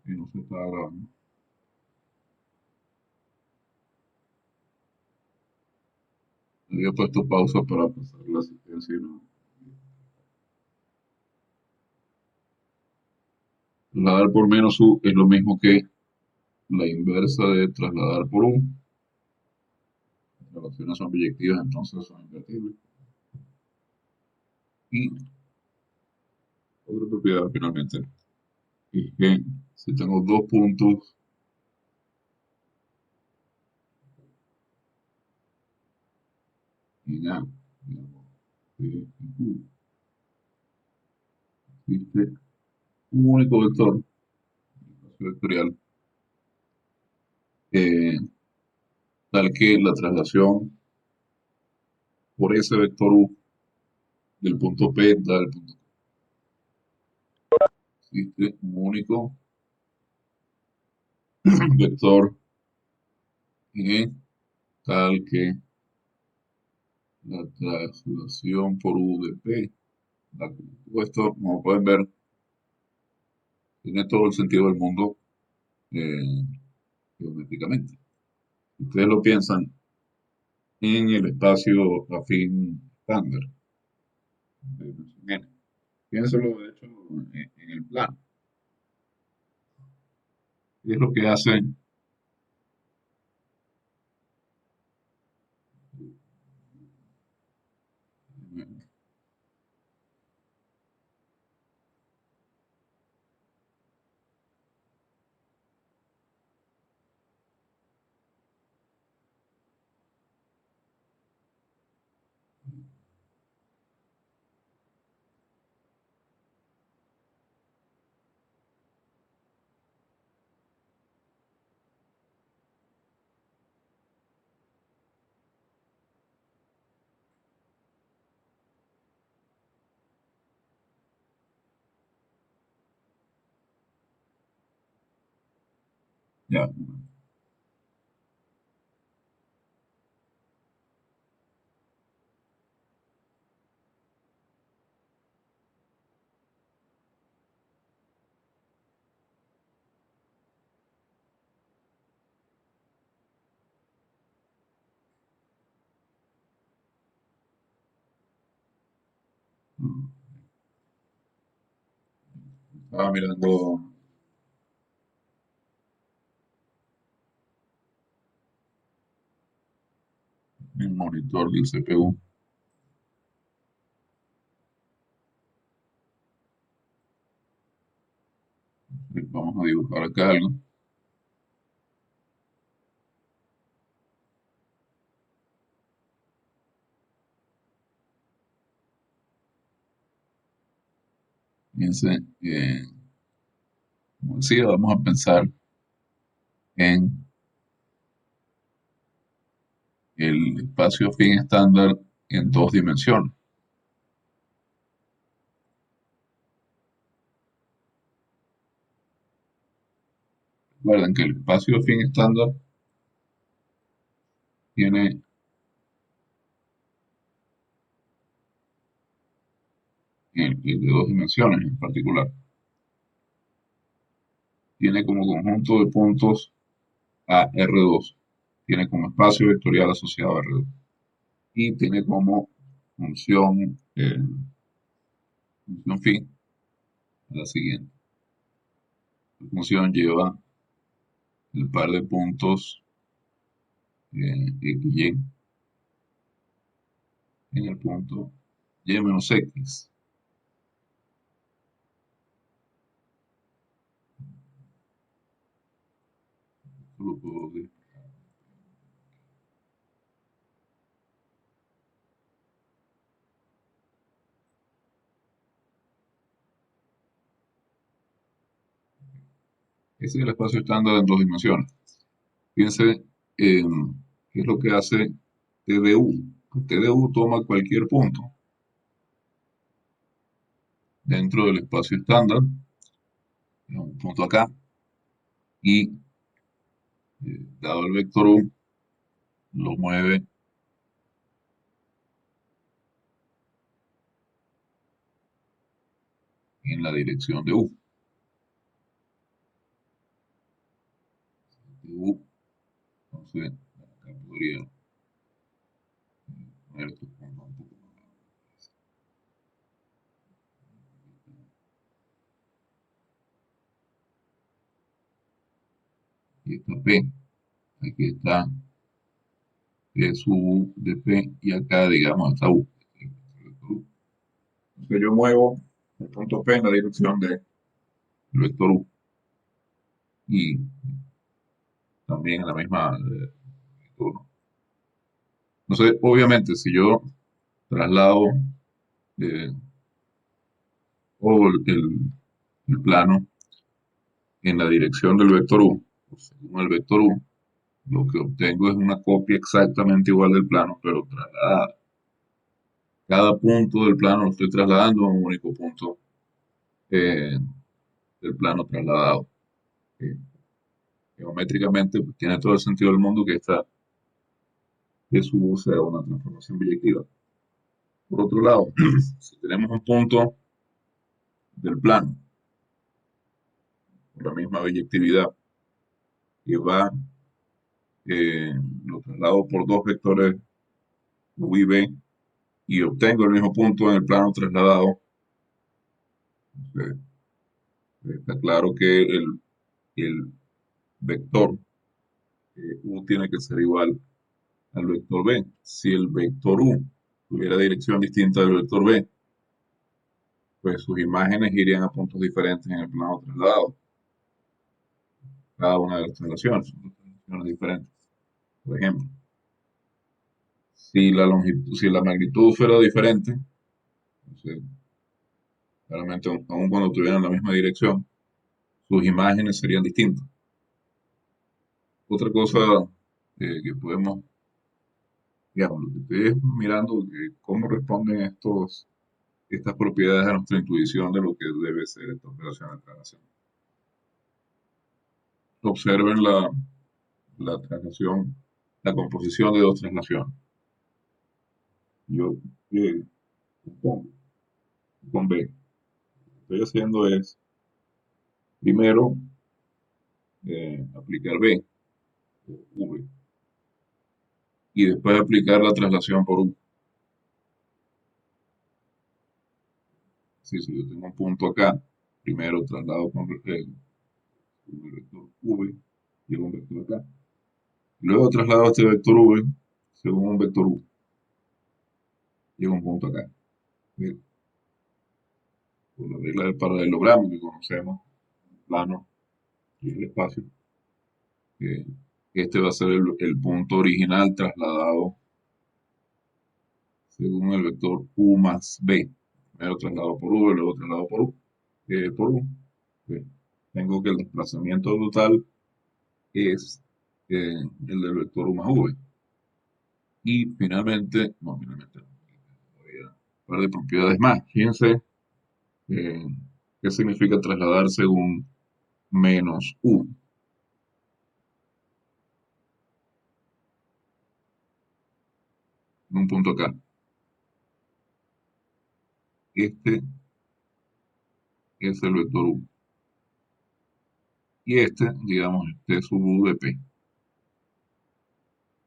Y no se está grabando. Había puesto pausa para pasar la asistencia y no. Trasladar por menos u es lo mismo que la inversa de trasladar por u. Las relaciones son biyectivas, entonces son invertibles. Y otra propiedad finalmente es que si tengo dos puntos en A, digamos, P y Q, existe un único vector, espacio vectorial, eh, tal que la traslación por ese vector U del punto P da el punto Q. Existe un único vector E tal que la traslación por U de P da Q. Esto, como pueden ver, tiene todo el sentido del mundo eh, geométricamente. Si ustedes lo piensan en el espacio afín estándar de dimensión n. Piénselo, de hecho, en el plano. Y es lo que hace, ya, estaba mirando el monitor del CPU. Vamos a dibujar acá algo. Fíjense, como decía, vamos a pensar en el espacio afín estándar en dos dimensiones. Recuerden que el espacio afín estándar tiene el de dos dimensiones en particular. Tiene como conjunto de puntos a R2. Tiene como espacio vectorial asociado a R2. Y tiene como función fin la siguiente. La función lleva el par de puntos XY en el punto Y menos X. Esto lo puedo decir. Ese es el espacio estándar en dos dimensiones. Fíjense qué es lo que hace TDU. TDU toma cualquier punto dentro del espacio estándar, un punto acá, y dado el vector U, lo mueve en la dirección de U. Entonces, acá podría poner estos puntos un poco más. Aquí está P, aquí está sub U de P y acá, digamos, está U. Entonces yo muevo el punto P en la dirección del vector U y también en la misma vector. Entonces, obviamente, si yo traslado eh, todo el plano en la dirección del vector U, o según el vector U, lo que obtengo es una copia exactamente igual del plano, pero trasladada. Cada punto del plano lo estoy trasladando a un único punto eh, del plano trasladado. Eh, Geométricamente, pues, tiene todo el sentido del mundo que su U sea una transformación biyectiva. Por otro lado, si tenemos un punto del plano con la misma biyectividad que va, lo traslado por dos vectores U y B y obtengo el mismo punto en el plano trasladado, eh, está claro que el vector U tiene que ser igual al vector B. Si el vector U tuviera dirección distinta del vector B, pues sus imágenes irían a puntos diferentes en el plano trasladado. Cada una de las traslaciones son dos traslaciones diferentes. Por ejemplo, si la longitud, si la magnitud fuera diferente, entonces, claramente, aun cuando tuvieran la misma dirección, sus imágenes serían distintas. Otra cosa que podemos, digamos, lo que estoy es mirando cómo responden estas propiedades a nuestra intuición de lo que debe ser esta operación de traslación. Observen la traslación, la composición de dos traslaciones. Yo eh, pongo con B. Lo que estoy haciendo es, primero, aplicar B o V y después aplicar la traslación por U. Si yo tengo un punto acá, primero traslado con el vector V y un vector acá. Luego traslado este vector V según un vector U. Llega un punto acá. Bien, por la regla del paralelogramo que conocemos, el plano y el espacio, que este va a ser el punto original trasladado según el vector U más B. Primero traslado por V, luego traslado por U. Por U. Bien. Tengo que el desplazamiento total es el del vector U más V. Y finalmente, no, finalmente, todavía un par de propiedades más. Fíjense eh, qué significa trasladar según menos U. Un punto acá. Este es el vector U. Y este, digamos, este es sub U de P.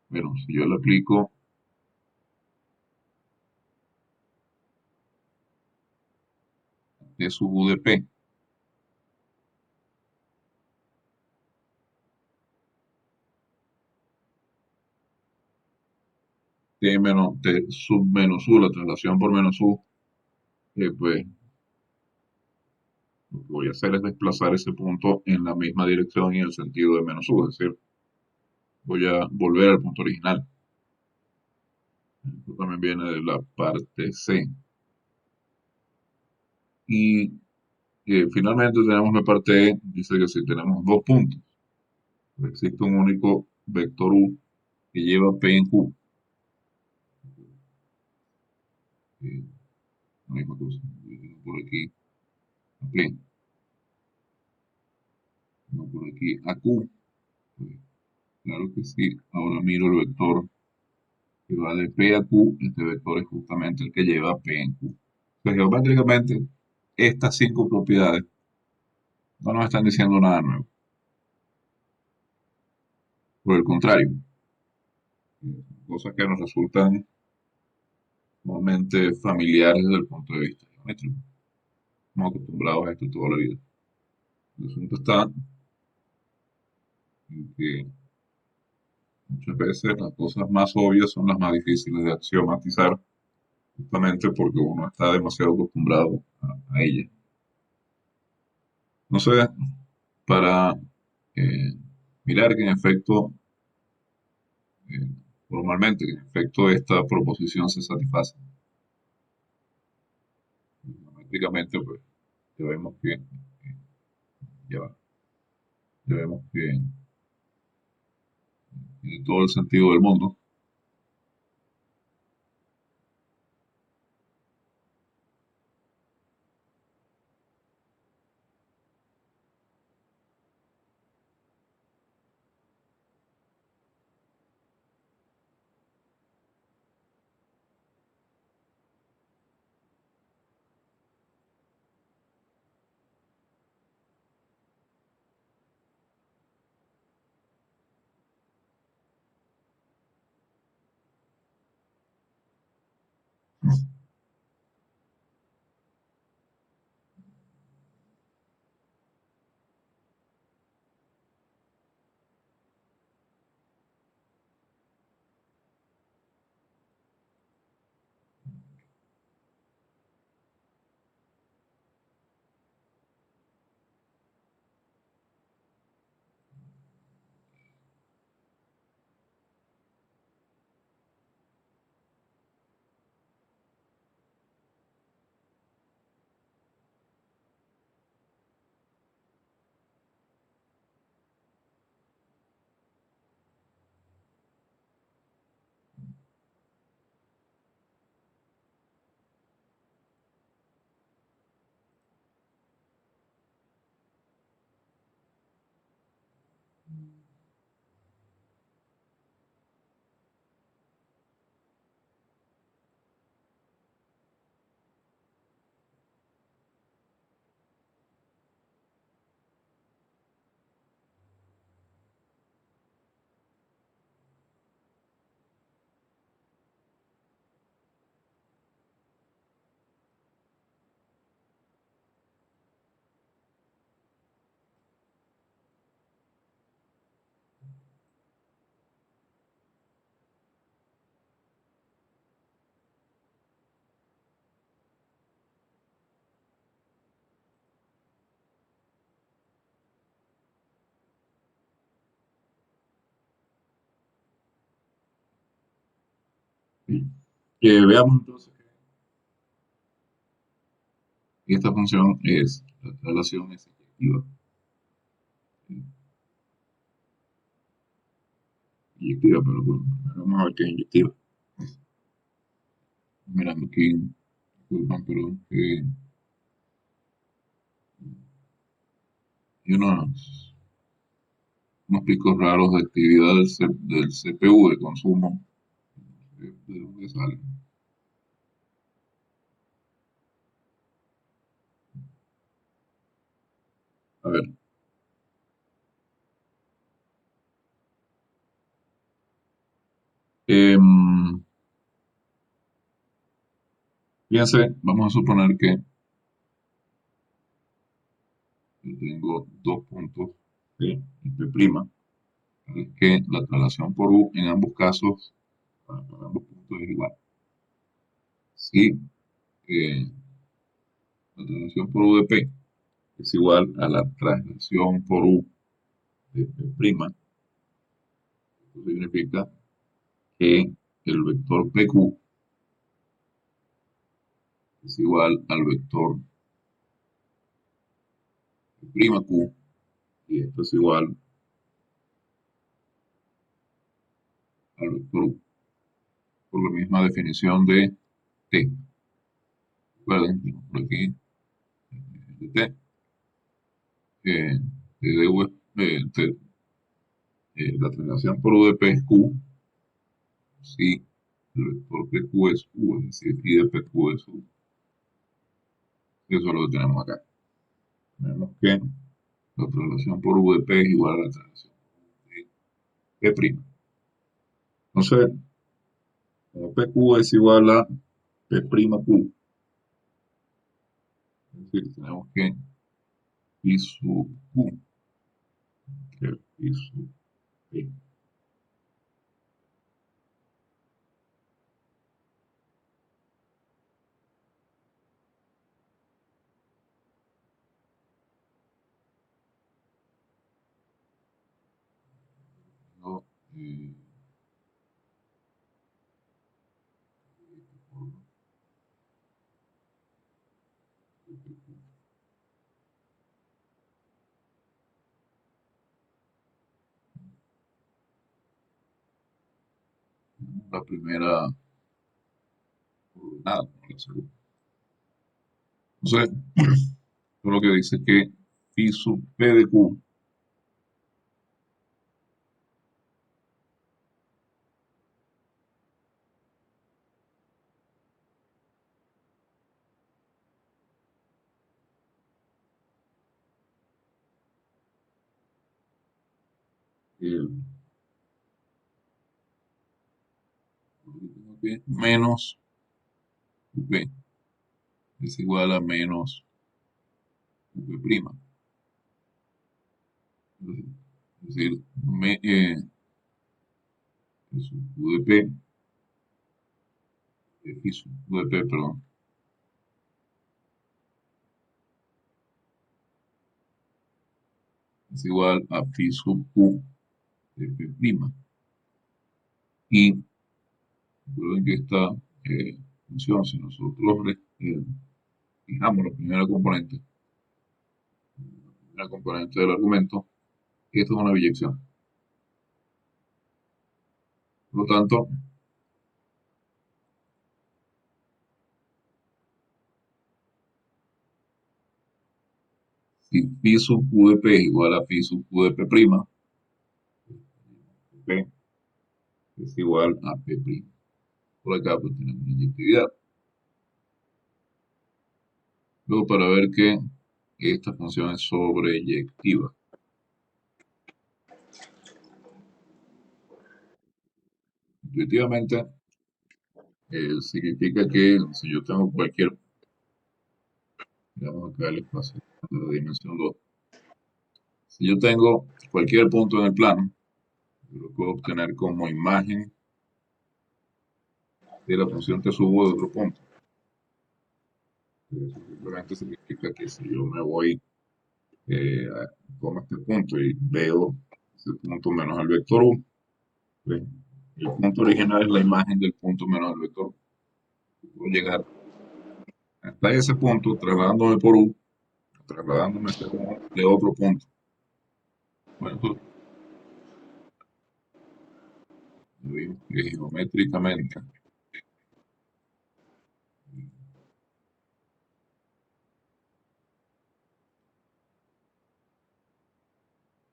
Bueno, si yo le aplico T sub U de P, T, menos, T sub menos U, la traslación por menos U, pues lo que voy a hacer es desplazar ese punto en la misma dirección y en el sentido de menos U, es decir, voy a volver al punto original. Esto también viene de la parte C. Y finalmente tenemos la parte E, dice que si tenemos dos puntos, pues existe un único vector U que lleva P en Q. Eh, la misma cosa, por aquí a P, no por aquí a Q. Pues, claro que sí, ahora miro el vector que va de P a Q, este vector es justamente el que lleva P en Q. Pues geométricamente, estas cinco propiedades no nos están diciendo nada nuevo. Por el contrario, cosas que nos resultan sumamente familiares desde el punto de vista geométrico. Estamos acostumbrados a esto toda la vida. El asunto está en que muchas veces las cosas más obvias son las más difíciles de axiomatizar, justamente porque uno está demasiado acostumbrado a ellas. No sé, para eh, mirar que en efecto, eh, formalmente, que en efecto esta proposición se satisface. Geométricamente, pues, ya vemos que, ya, ya vemos que tiene todo el sentido del mundo. Que veamos entonces que esta función es, la relación es inyectiva. Inyectiva, pero bueno, vamos a ver qué es inyectiva. Mirando aquí, disculpan, pero hay unos picos raros de actividad del CPU de consumo. ¿De dónde salen? A ver, em, fíjense, vamos a suponer que yo tengo dos puntos P y P', es que la traslación por U en ambos casos, para ambos puntos es igual. Si la traslación por U de P es igual a la traslación por U de P', esto significa que el vector PQ es igual al vector P'Q y esto es igual al vector U, por la misma definición de T. Recuerden, tenemos por aquí de T, T de U, la traslación por U de P es Q, si el vector PQ es U, es decir, I de PQ es U. Eso es lo que tenemos acá. Tenemos que la traslación por U de P es igual a la traslación de P'. Entonces, como PQ es igual a P', es decir, tenemos que Pi sub Q, que es Pi sub P, ¿no? Eh, por la primera coordenada, como la segunda. Entonces, lo que dice que Pi sub P de Q, eh, menos QP es igual a menos QP'. Es decir, es un QDP, es un QDP, perdón, es igual a phi sub Q de P'. Y recuerden que esta función, si nosotros fijamos la componente del argumento, esto es una biyección. Por lo tanto, si phi sub Q de P es igual a phi sub Q de P', P es igual a P'. Por acá pues tenemos la inyectividad. Luego, para ver que esta función es sobreyectiva. Intuitivamente, significa que si yo tengo cualquier, digamos acá el espacio de la dimensión 2, si yo tengo cualquier punto en el plano, yo lo puedo obtener como imagen de la función que subo de otro punto. Eso simplemente significa que si yo me voy como este punto y veo ese punto menos el vector u, pues, el punto original es la imagen del punto menos el vector u. Puedo llegar hasta ese punto trasladándome por u, trasladándome según de otro punto. Bueno, eso lo vimos que geométricamente,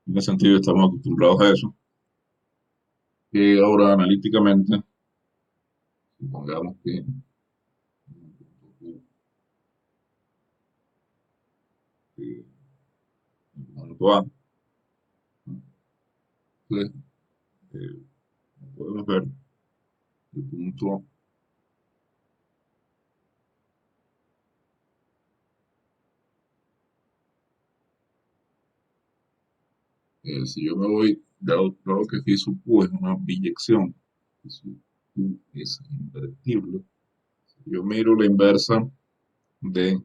en ese sentido estamos acostumbrados a eso, que ahora analíticamente, supongamos que el punto A, entonces, eh, podemos ver el punto, si yo me voy, dado que phi sub q es una biyección, phi sub q es invertible, si yo miro la inversa de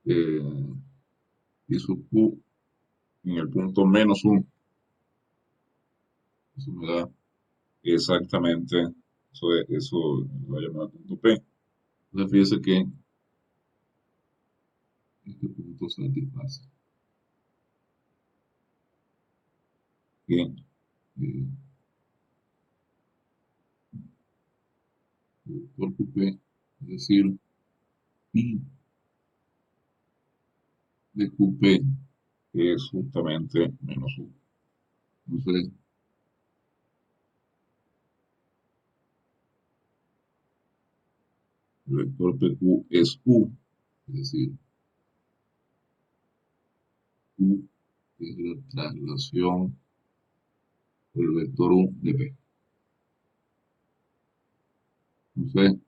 eh, phi sub q en el punto menos 1, eso me da exactamente, eso lo voy a llamar punto P. Entonces fíjese que este punto satisface que por P, es decir, pi de QP es justamente menos 1. Entonces, el vector PQ es U, es decir, U es la traslación del vector U de P. Entonces,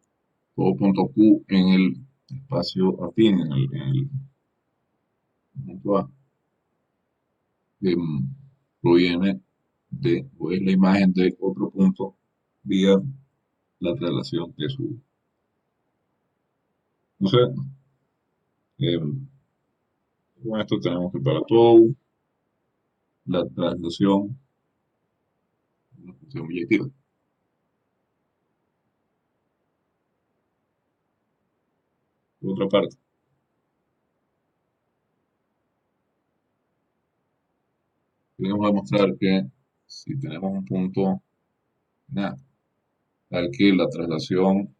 todo punto Q en el espacio afín, en el punto A, proviene de, o es la imagen de otro punto vía la traslación de su. Entonces, con esto tenemos que para todo la traslación es una función biyectiva. Por otra parte, queremos demostrar que si tenemos un punto nada, tal que la traslación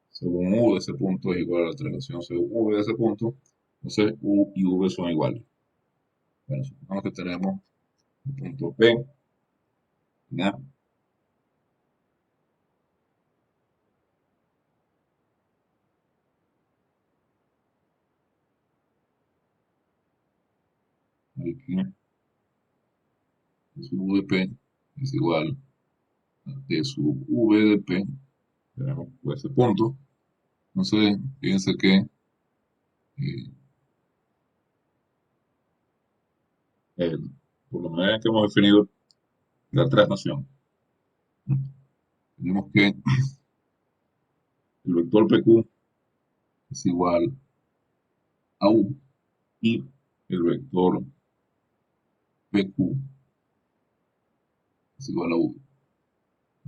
según U de ese punto es igual a la traslación según V de ese punto, entonces U y V son iguales. Bueno, supongamos que tenemos un punto P, ¿ya? Aquí de sub U de P es igual a T sub V de P, tenemos ese punto. Entonces, fíjense que eh, por la manera en que hemos definido la traslación, tenemos que el vector PQ es igual a U y el vector PQ es igual a U.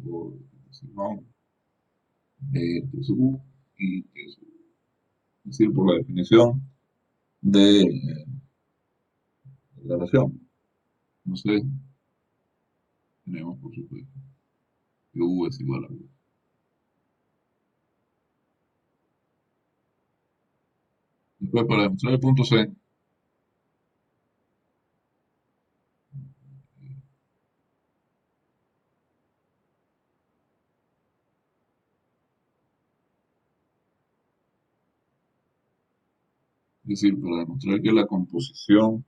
Por, no, T sub U y T sub U. Es decir, por la definición de la relación. Entonces, tenemos por supuesto que U es igual a U. Después, para demostrar el punto C, es decir, para demostrar que la composición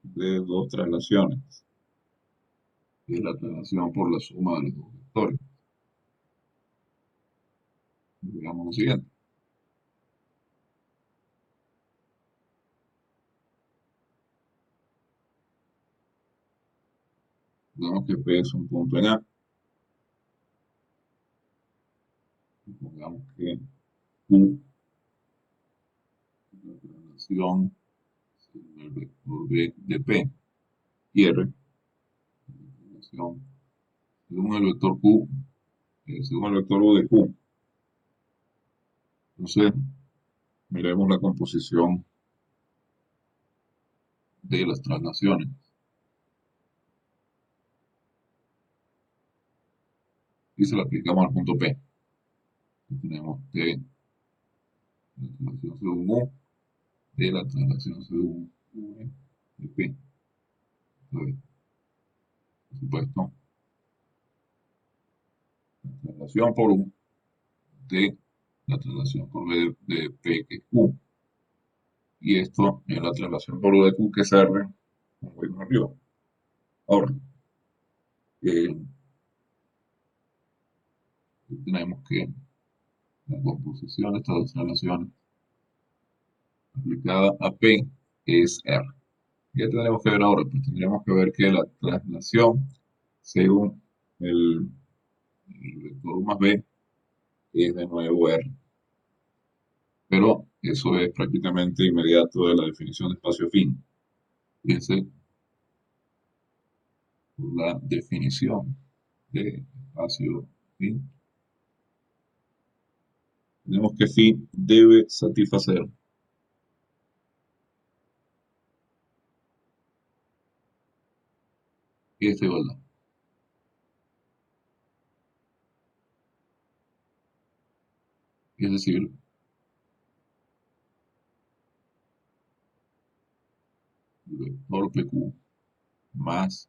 de dos traslaciones es la traslación por la suma de los dos vectores, digamos lo siguiente. Digamos que P es un punto en A, digamos que Q es la traslación según el vector de P y R, la traslación según el vector Q, según el vector U de Q. Entonces, miremos la composición de las traslaciones y se la aplicamos al punto P. Tenemos que la traslación según U de la traslación según V de P. Entonces, por supuesto, la traslación por U de la traslación por V de P, que es Q. Y esto es la traslación por U de Q, que es R, como vimos arriba. Ahora, eh, tenemos que la composición de estas dos traslaciones aplicada a P es R. ¿Qué tendremos que ver ahora? Pues tendríamos que ver que la traslación según el vector U más B es de nuevo R. Pero eso es prácticamente inmediato de la definición de espacio afín. Fíjense, por la definición de espacio afín, tenemos que phi debe satisfacer esta igualdad. Es decir, el vector PQ más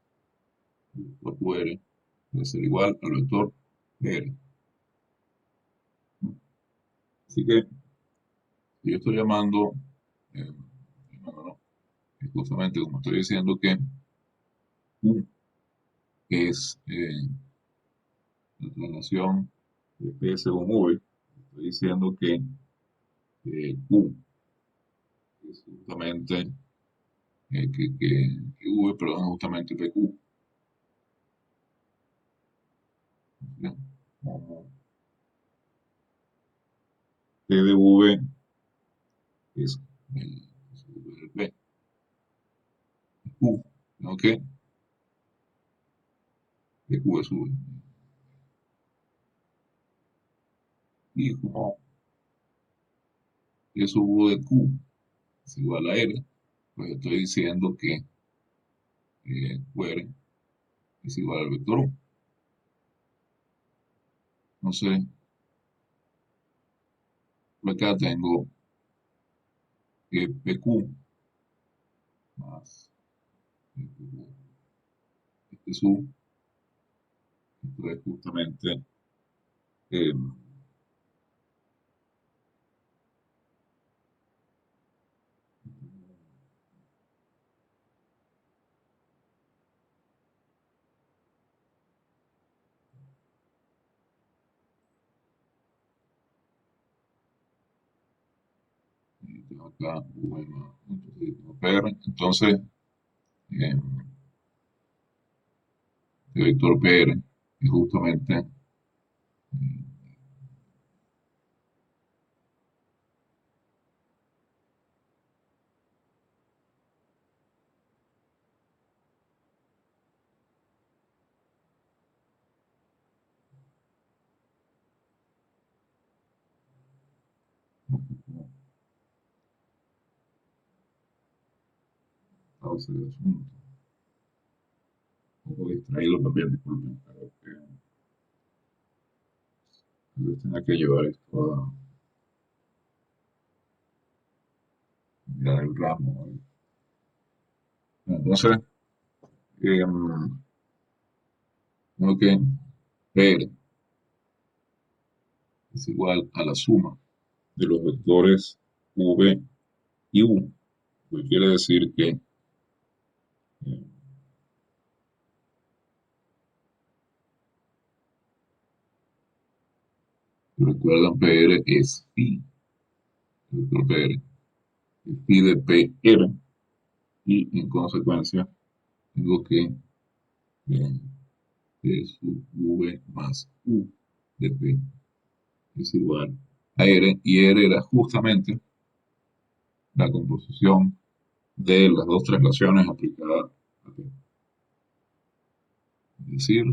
el vector QR debe ser igual al vector PR. Así que si yo estoy llamando, no, es justamente como estoy diciendo que Q es la traslación de P según V, estoy diciendo que Q es justamente, que V, perdón, es justamente PQ. ¿Ya? Como P de V es V de P, Q, ¿ok? PQ es V. Y como es V de Q es igual a R, pues estoy diciendo que QR es igual al vector U. Entonces, por acá tengo que PQ más PQ, este es U, esto es justamente eh, tengo acá V más PR. Entonces, eh, el vector PR es justamente causa del asunto. Un poco distraído también, disculpen, pero que yo tenga que llevar esto a mirar el ramo. Entonces, eh, tengo que PR es igual a la suma de los vectores V y U, lo que quiere decir que, recuerdan, PR es phi, el vector PR es phi de PR, y en consecuencia tengo eh, que su V más U de P es igual a R, y R era justamente la composición de las dos traslaciones aplicadas a P. Es decir,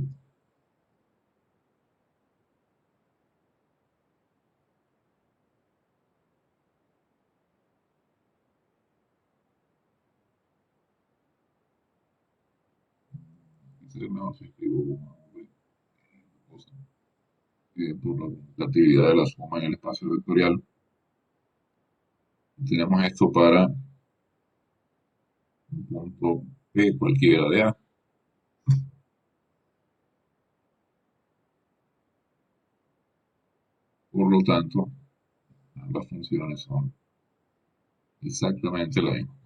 sería mejor si escribo una V, cosa, por la actividad de la suma en el espacio vectorial. Tenemos esto para un punto P cualquiera de A. Por lo tanto, ambas funciones son exactamente las mismas.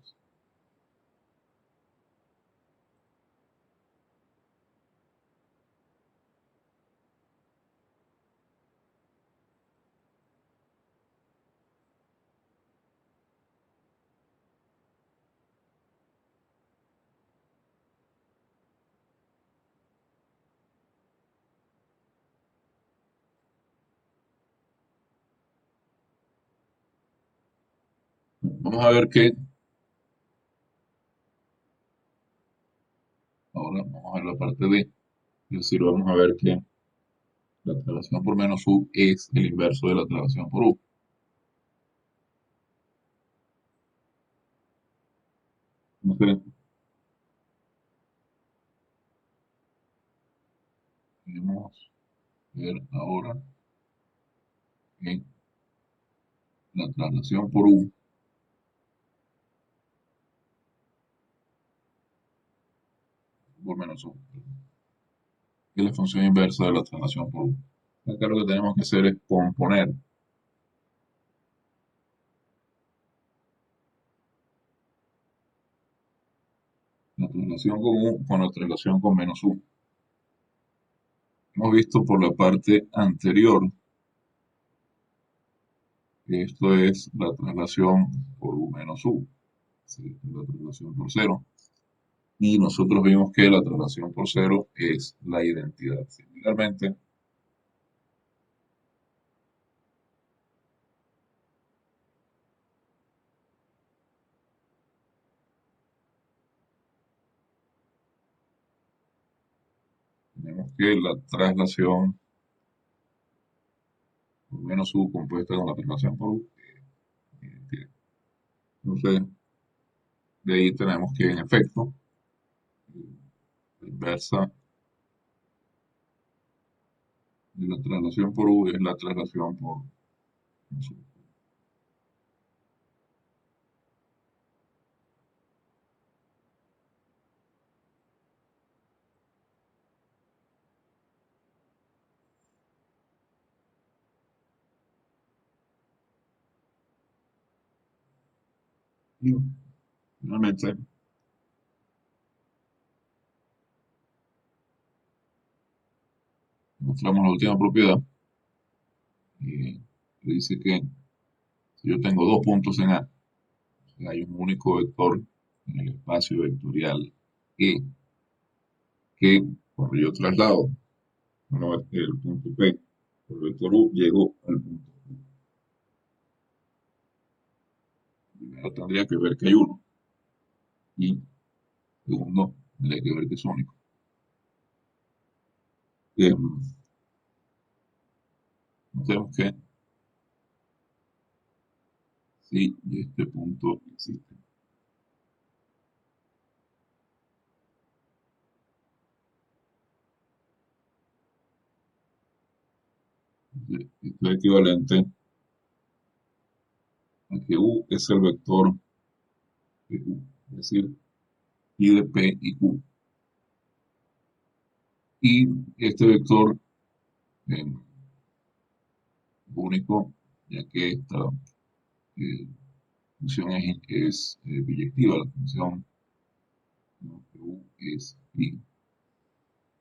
Vamos a ver que, ahora vamos a ver la parte D, es decir, vamos a ver que la traslación por menos U es el inverso de la traslación por U. Entonces, vamos a ver ahora que la traslación por U por menos U es la función inversa de la traslación por U. Acá lo que tenemos que hacer es componer la traslación con U con la traslación con menos U. hemos visto por la parte anterior que esto es la traslación por U menos U, ¿sí? La traslación por cero. Y nosotros vimos que la traslación por cero es la identidad. Similarmente, tenemos que la traslación por menos U compuesta con la traslación por U es identidad. Entonces, de ahí tenemos que, en efecto, la inversa de la traslación por U es la traslación por menos U. Y finalmente, mostramos la última propiedad, que dice que si yo tengo dos puntos en A, hay un único vector en el espacio vectorial E, que cuando yo traslado el punto P por el vector U, llego al punto U. Primero tendría que ver que hay uno y segundo tendría que ver que es único. Eh, Notemos que si este punto existe, esto es equivalente a que U es el vector de U, es decir, I de P y Q. Y este vector eh, único, ya que esta eh, función es biyectiva, la función, ¿no? U es pi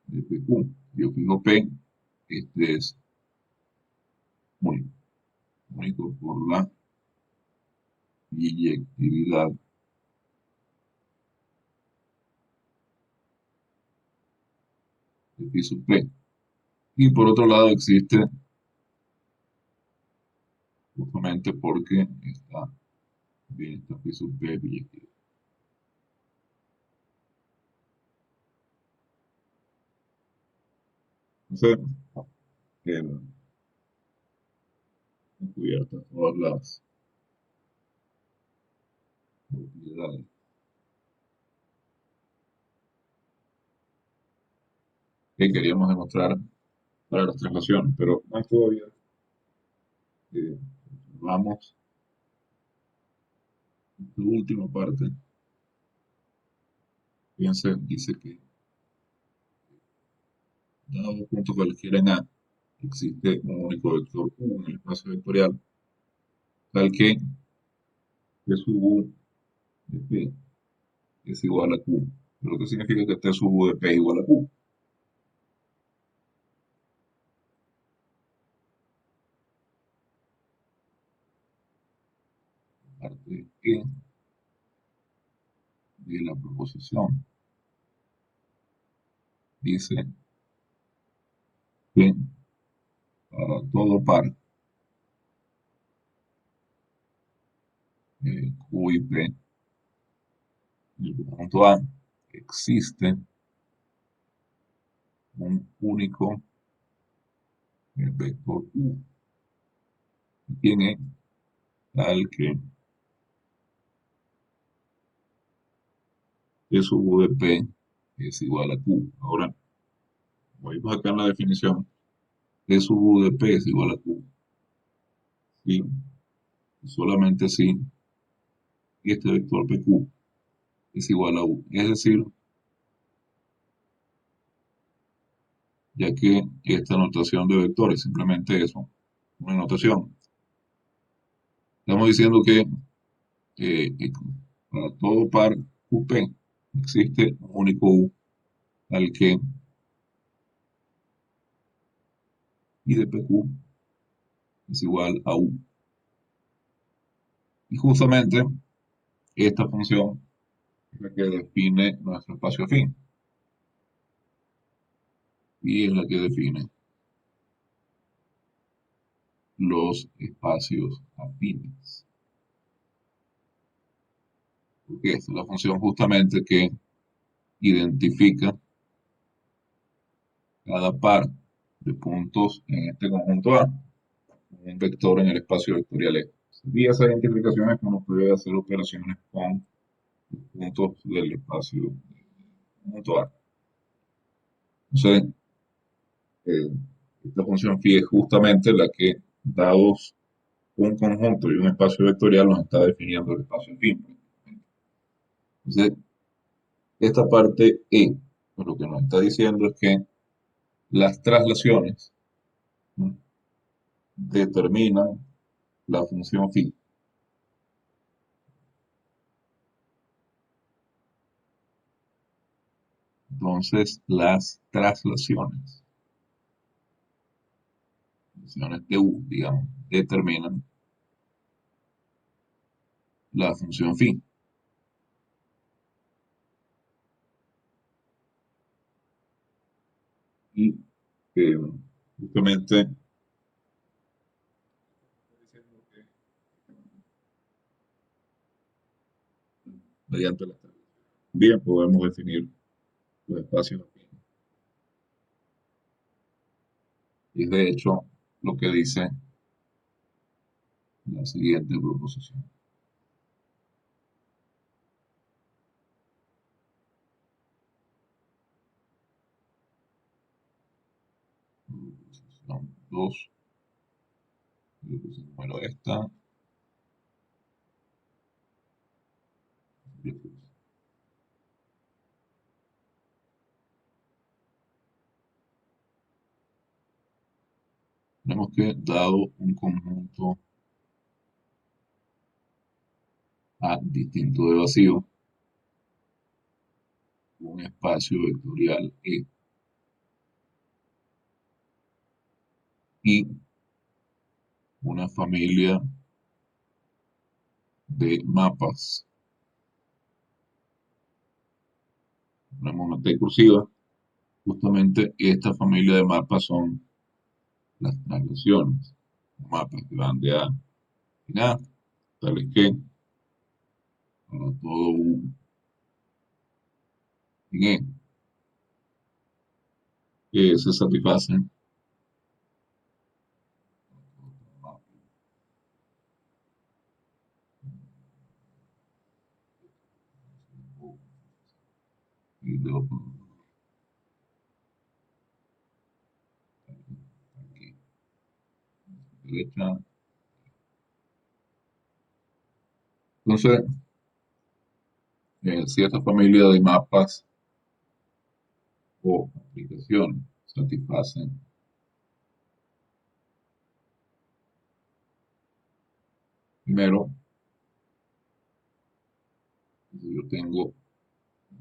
de PQ. Yo fijo P, este es único, único por la biyectividad de pi sub P. Y por otro lado existe justamente porque está bien, esta pi sub P biyectiva. Entonces, quedan cubiertas todas las propiedades que queríamos demostrar para las traslaciones, pero más todavía, eh, vamos a la última parte. Fíjense, dice que dado puntos cualquiera en A, existe un único vector U en el espacio vectorial, tal que T sub U de P es igual a Q. Lo que significa que T sub U de P es igual a Q. Parte E de la proposición dice que para todo par Q y P en el conjunto A existe un único vector U que tiene tal que T sub U de P es igual a Q. Ahora, como vimos acá en la definición, T sub U de P es igual a Q. Y solamente si este vector PQ es igual a U. Es decir, ya que esta notación de vectores, simplemente eso, una notación. Estamos diciendo que para todo par QP existe un único U al que y de PQ es igual a U. Y justamente esta función es la que define nuestro espacio afín y es la que define los espacios afines. Porque esta es la función justamente que identifica cada par de puntos en este conjunto A, un vector en el espacio vectorial E. Y esas identificaciones uno puede hacer operaciones con puntos del espacio conjunto A. Entonces, eh, esta función phi es justamente la que, dados un conjunto y un espacio vectorial, nos está definiendo el espacio afín. Entonces, esta parte E, pues lo que nos está diciendo es que las traslaciones, ¿no?, determinan la función phi. Entonces, las traslaciones de U, digamos, determinan la función phi. Y eh, justamente mediante las traslaciones bien podemos definir los espacios afines. Y es de hecho lo que dice la siguiente proposición. Proposición 2, número esta. Tenemos que, dado un conjunto A distinto de vacío, un espacio vectorial E y una familia de mapas, ponemos una T cursiva, justamente esta familia de mapas son las traslaciones, mapas que van de A en A, tales que para todo U en E, que se satisfacen y luego aquí, derecha. Entonces, si esta familia de mapas o aplicaciones satisfacen primero, si yo tengo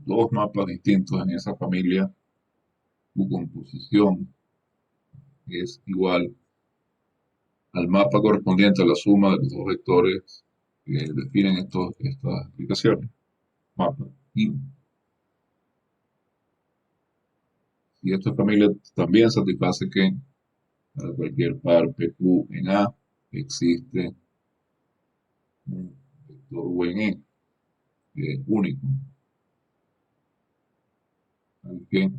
dos mapas distintos en esa familia, su composición es igual al mapa correspondiente a la suma de los dos vectores que definen estas aplicaciones. Mapa. Y si esta familia también satisface que para cualquier par PQ en A existe un vector U en E único, al que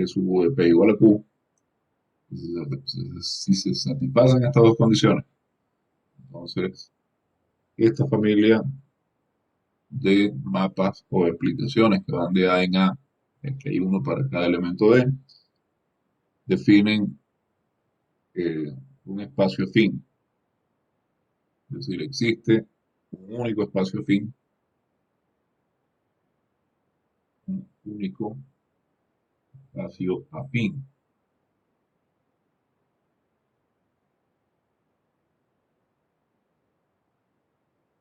su U de P igual a Q, si se satisfacen estas dos condiciones, entonces esta familia de mapas o explicaciones que van de A en A, en que hay uno para cada elemento D, definen un espacio afín. Es decir, existe un único espacio afín, un único espacio afín.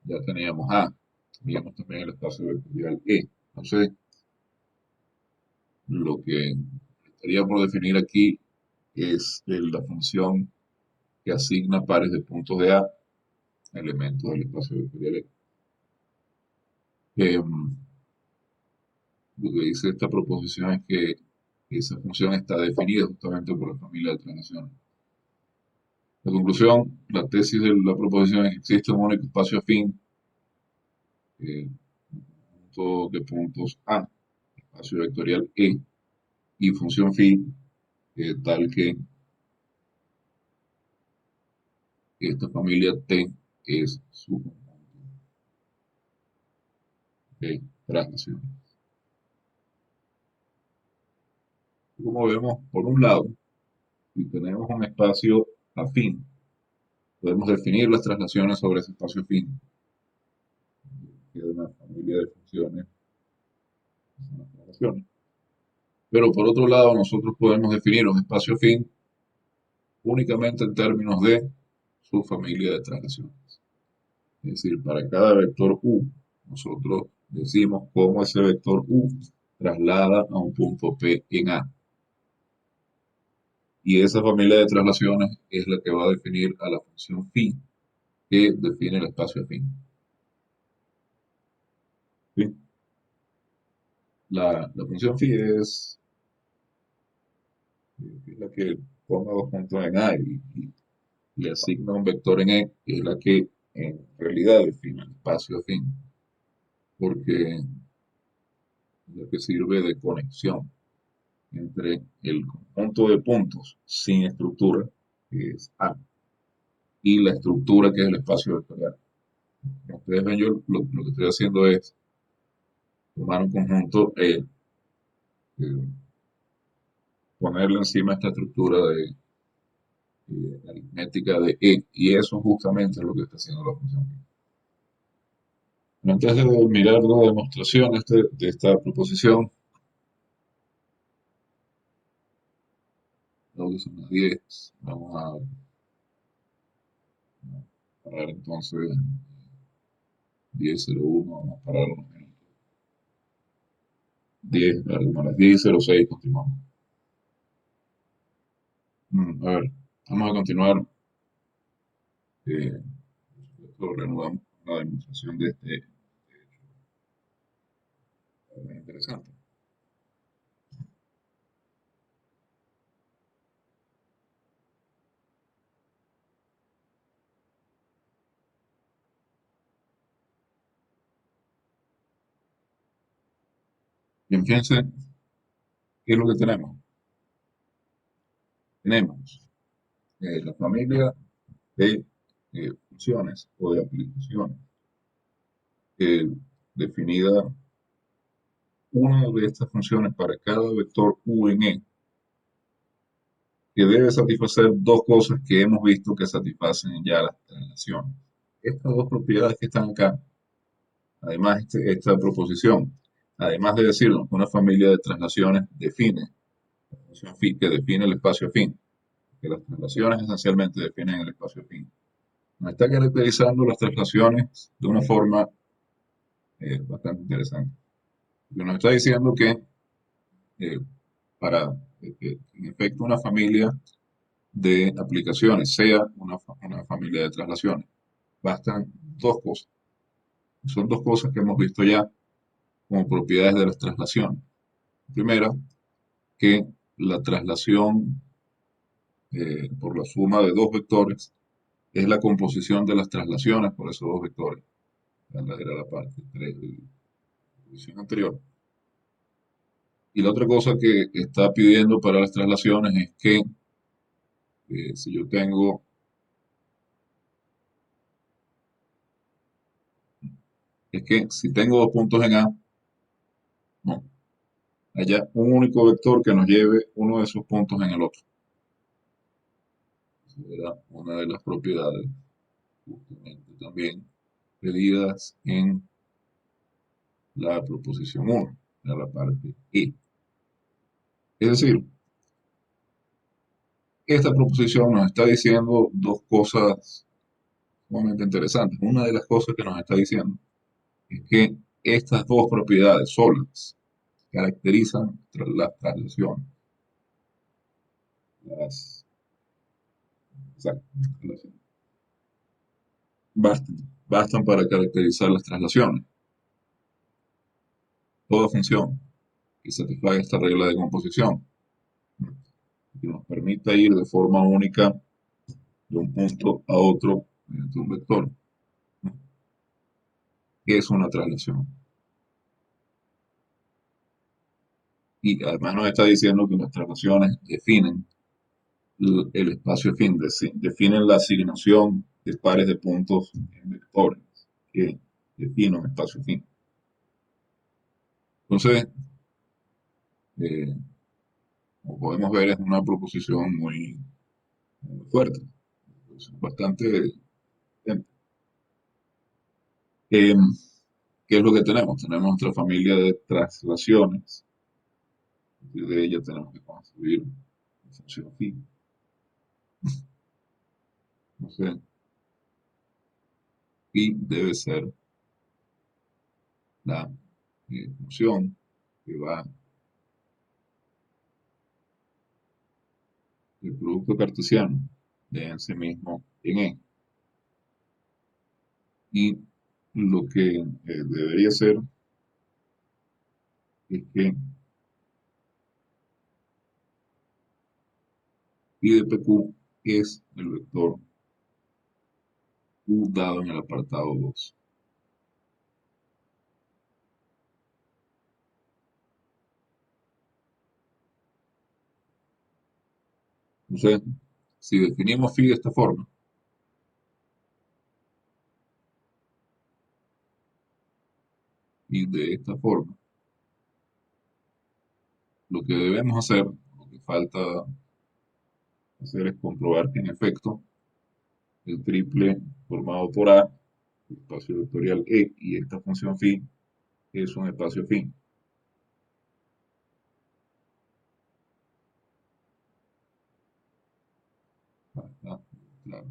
Ya teníamos A, teníamos también el espacio vectorial E. Entonces, lo que estaría por definir aquí es la función que asigna pares de puntos de A a elementos del espacio vectorial E. Lo que dice esta proposición es que esa función está definida justamente por la familia de translaciones. La conclusión, la tesis de la proposición es que existe un único espacio afín, un conjunto de puntos A, espacio vectorial E, y función phi, tal que esta familia T es su conjunto de traslaciones. Como vemos, por un lado, si tenemos un espacio afín, podemos definir las traslaciones sobre ese espacio afín, que es una familia de funciones, son las traslaciones. Pero por otro lado, nosotros podemos definir un espacio afín únicamente en términos de su familia de traslaciones. Es decir, para cada vector U, nosotros decimos cómo ese vector U traslada a un punto P en A. Y esa familia de traslaciones es la que va a definir a la función phi, que define el espacio afín. ¿Sí? La función phi es la que toma dos puntos en A y le asigna un vector en E, que es la que en realidad define el espacio afín, porque es la que sirve de conexión entre el conjunto de puntos sin estructura, que es A, y la estructura, que es el espacio vectorial. Como ustedes ven, yo lo que estoy haciendo es tomar un conjunto E, ponerle encima esta estructura de aritmética de E, y eso justamente es lo que está haciendo la función. Antes de mirar la demostración de esta proposición, creo que son las 10, vamos a parar entonces 10:01, vamos a parar unos minutos. 10, como a las 10:06 continuamos. A ver, vamos a continuar. eh, Reanudamos la demostración de este interesante. Bien, fíjense, ¿qué es lo que tenemos? Tenemos la familia de funciones o de aplicaciones definida una de estas funciones para cada vector U en E, que debe satisfacer dos cosas que hemos visto que satisfacen ya las translaciones. Estas dos propiedades que están acá, además esta proposición, además de decirnos que una familia de translaciones define la función phi, que define el espacio afín, que las translaciones esencialmente definen el espacio afín. Nos está caracterizando las translaciones de una forma bastante interesante. Porque nos está diciendo que eh, para que en efecto una familia de aplicaciones sea una familia de traslaciones, bastan dos cosas. Son dos cosas que hemos visto ya como propiedades de las traslaciones. Primera, que la traslación por la suma de dos vectores es la composición de las traslaciones por esos dos vectores. Era la parte 3 de la posición anterior. Y la otra cosa que está pidiendo para las traslaciones es que si yo tengo, es que si tengo dos puntos en A, no, haya un único vector que nos lleve uno de esos puntos en el otro. Esa era una de las propiedades justamente también pedidas en la proposición 1, en la parte E. Es decir, esta proposición nos está diciendo dos cosas sumamente interesantes. Una de las cosas que nos está diciendo es que estas dos propiedades solas caracterizan las traslaciones. Las, exacto, bastan, bastan para caracterizar las traslaciones. Toda función que satisfaga esta regla de composición, que nos permita ir de forma única de un punto a otro mediante un vector, que es una traslación. Y además nos está diciendo que las traslaciones definen el espacio fin, definen la asignación de pares de puntos en vectores, que define un espacio fin. Entonces, eh, como podemos ver, es una proposición muy fuerte, es bastante. Eh, ¿Qué es lo que tenemos? Tenemos nuestra familia de traslaciones. A partir de ella tenemos que construir la función phi. Entonces, phi debe ser la función que va del producto cartesiano de en sí mismo en E. Y lo que debería ser es que phi de PQ es el vector Q dado en el apartado 2. Entonces, si definimos phi de esta forma y de esta forma, lo que debemos hacer, lo que falta hacer es comprobar que en efecto el triple formado por A, el espacio vectorial E y esta función phi es un espacio fin. ¿Verdad? Claro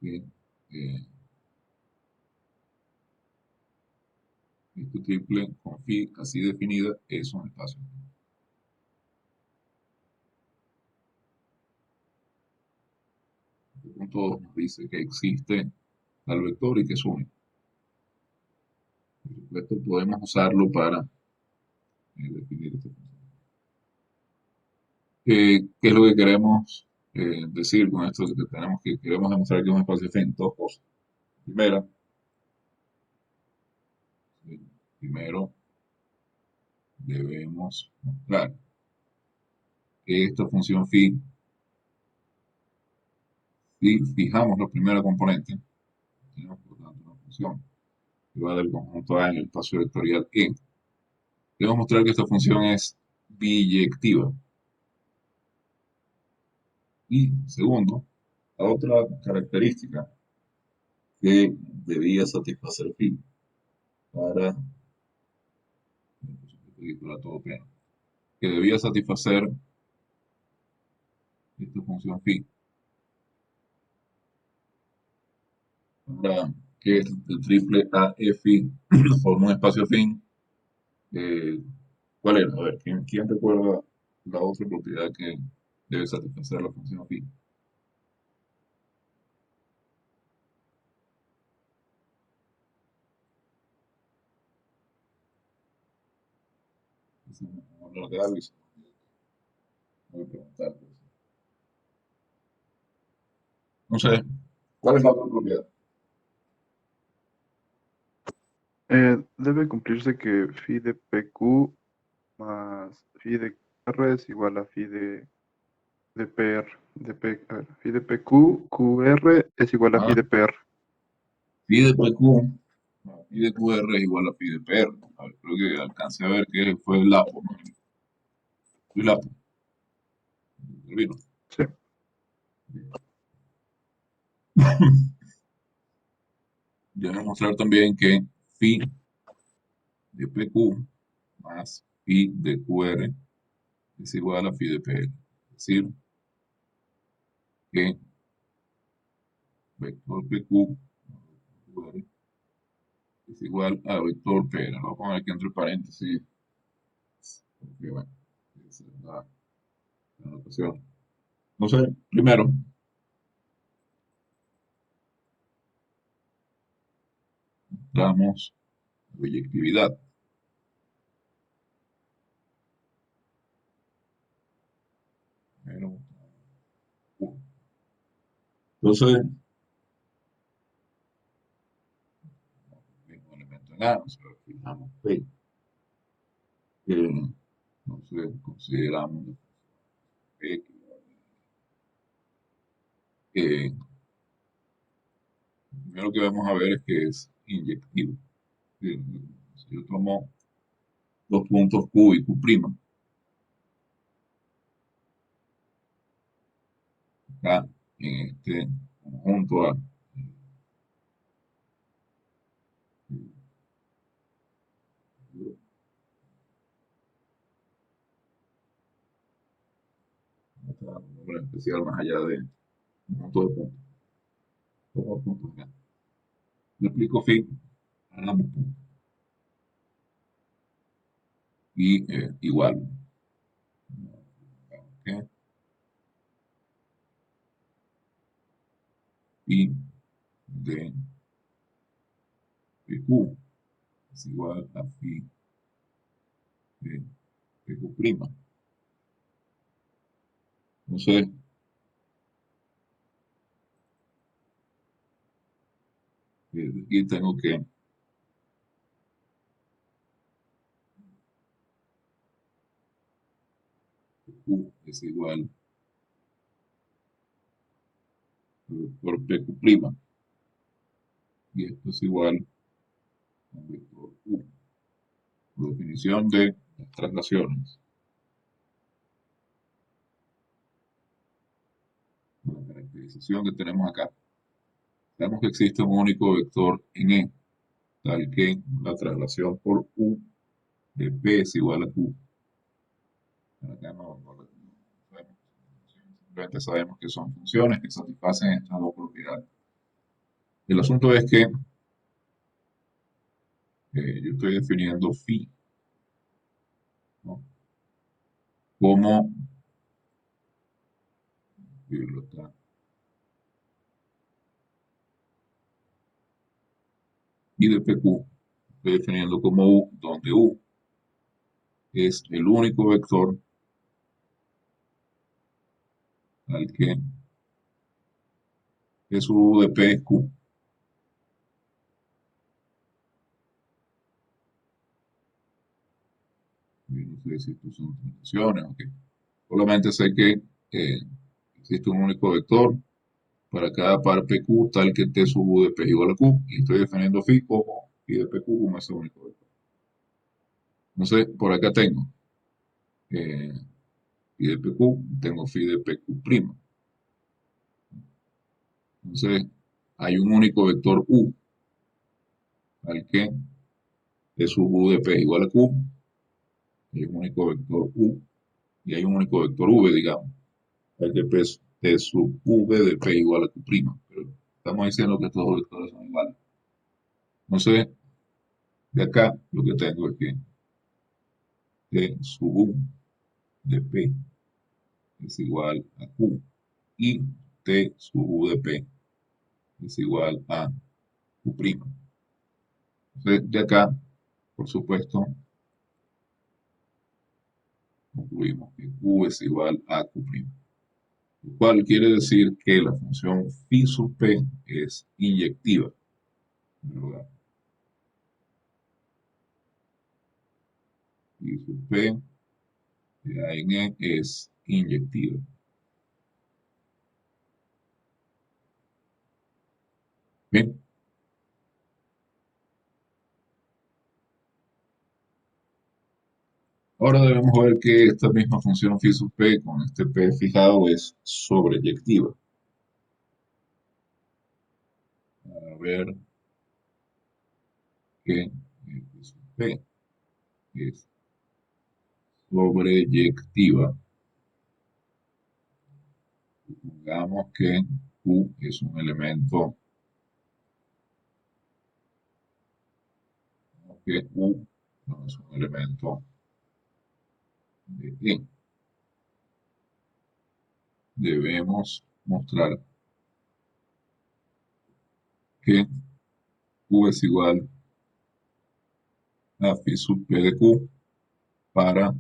que este triple con phi así definida es un espacio fin. Este punto nos dice que existe tal vector y que es único. Esto podemos usarlo para definir esta función. ¿Qué es lo que queremos decir con esto? Que tenemos que queremos demostrar que es un espacio fin. Dos cosas. Primera, eh, primero debemos mostrar que esta función phi, si fijamos la primera componente, tenemos por lo tanto una función que va del conjunto A en el espacio vectorial E. Debemos mostrar que esta función es biyectiva. Y segundo, la otra característica que debía satisfacer phi para todo pleno, que debía satisfacer esta función phi para que el triple A phi forme un espacio fin. eh, ¿Cuál era? A ver, ¿quién recuerda la otra propiedad que debe satisfacer la función phi? Vamos a hablar de algo y se me voy a preguntar. No sé, ¿cuál es la otra propiedad? Debe cumplirse que phi de PQ más phi de QR es igual a phi de PR. A ver, phi de PQ, QR es igual a phi Ah, de PR. phi de PQ, no, phi de QR es igual a phi de PR. A ver, creo que alcancé a ver que fue el lapo, ¿no? El lapo, el vino. Sí. Debemos mostrar también que phi de PQ más phi de QR es igual a phi de PR. Es decir, que vector PQ QR es igual a vector PR. Lo voy a poner aquí entre paréntesis, porque bueno, Esa es la notación. Entonces, primero, damos proyectividad. Primero, uno. Entonces, mismo elemento en A, o sea, fijamos P. Entonces, consideramos P que primero que vamos a ver es que es inyectivo. Eh, Si yo tomo dos puntos Q y Q', acá en este conjunto A, está un nombre especial más allá de conjunto de puntos, todos puntos acá. Le aplico fin a ambos puntos y igual. ¿Ok? Y de Q es igual a phi de Q'. Entonces, aquí tengo que Q es igual por PQ', y esto es igual a un vector U. Por definición de las traslaciones, la caracterización que tenemos acá, sabemos que existe un único vector en E, tal que la traslación por U de P es igual a Q. Acá no sabemos, simplemente sabemos que son funciones que satisfacen estas dos propiedades. El asunto es que yo estoy definiendo phi, ¿no? Como acá, y de PQ estoy definiendo como U, donde U es el único vector al que es U de P es Q. No sé si estos son funciones o qué. Solamente sé que existe un único vector para cada par PQ tal que T sub U de P es igual a Q y estoy definiendo phi como phi de PQ como ese único vector. Entonces, por acá tengo eh, phi de PQ, tengo phi de PQ'. Entonces, hay un único vector U al que T sub U de P es igual a Q, hay un único vector U y hay un único vector V, digamos, al que T sub V de P es igual a Q'. Pero estamos diciendo que estos dos vectores son iguales. Entonces, de acá lo que tengo es que T sub U de P es igual a Q y T sub U de P es igual a Q'. Entonces, de acá, por supuesto, concluimos que Q es igual a Q', lo cual quiere decir que la función phi sub P es inyectiva, ¿verdad? Phi sub P de A en E es inyectiva. Bien, ahora debemos ver que esta misma función phi sub P con este P fijado es sobreyectiva. A ver que phi sub P es sobreyectiva. Supongamos que Q es un elemento, que U no es un elemento de E. debemos mostrar que Q es igual a phi sub P de Q para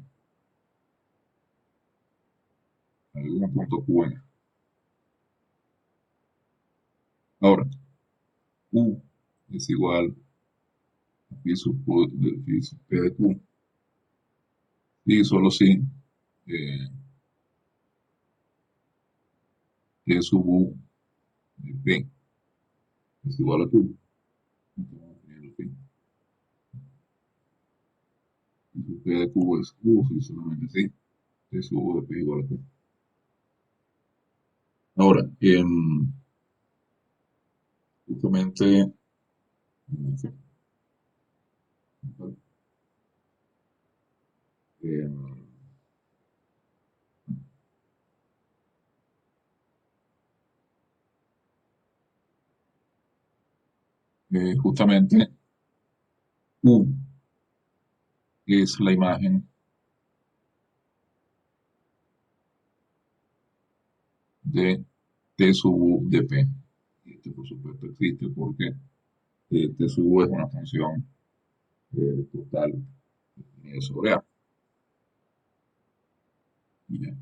algún punto Qn. Ahora, Q es igual a phi sub P de Q y solo si eh, T sub U de P es igual a Q. Estamos definiendo phi. Phi sub P de Q es Q, si solamente si T sub U de P es igual a Q. Ahora, justamente, em, justamente U es la imagen de T sub U de P. Y este por supuesto existe porque T sub U es una función total definida sobre A. Y ya.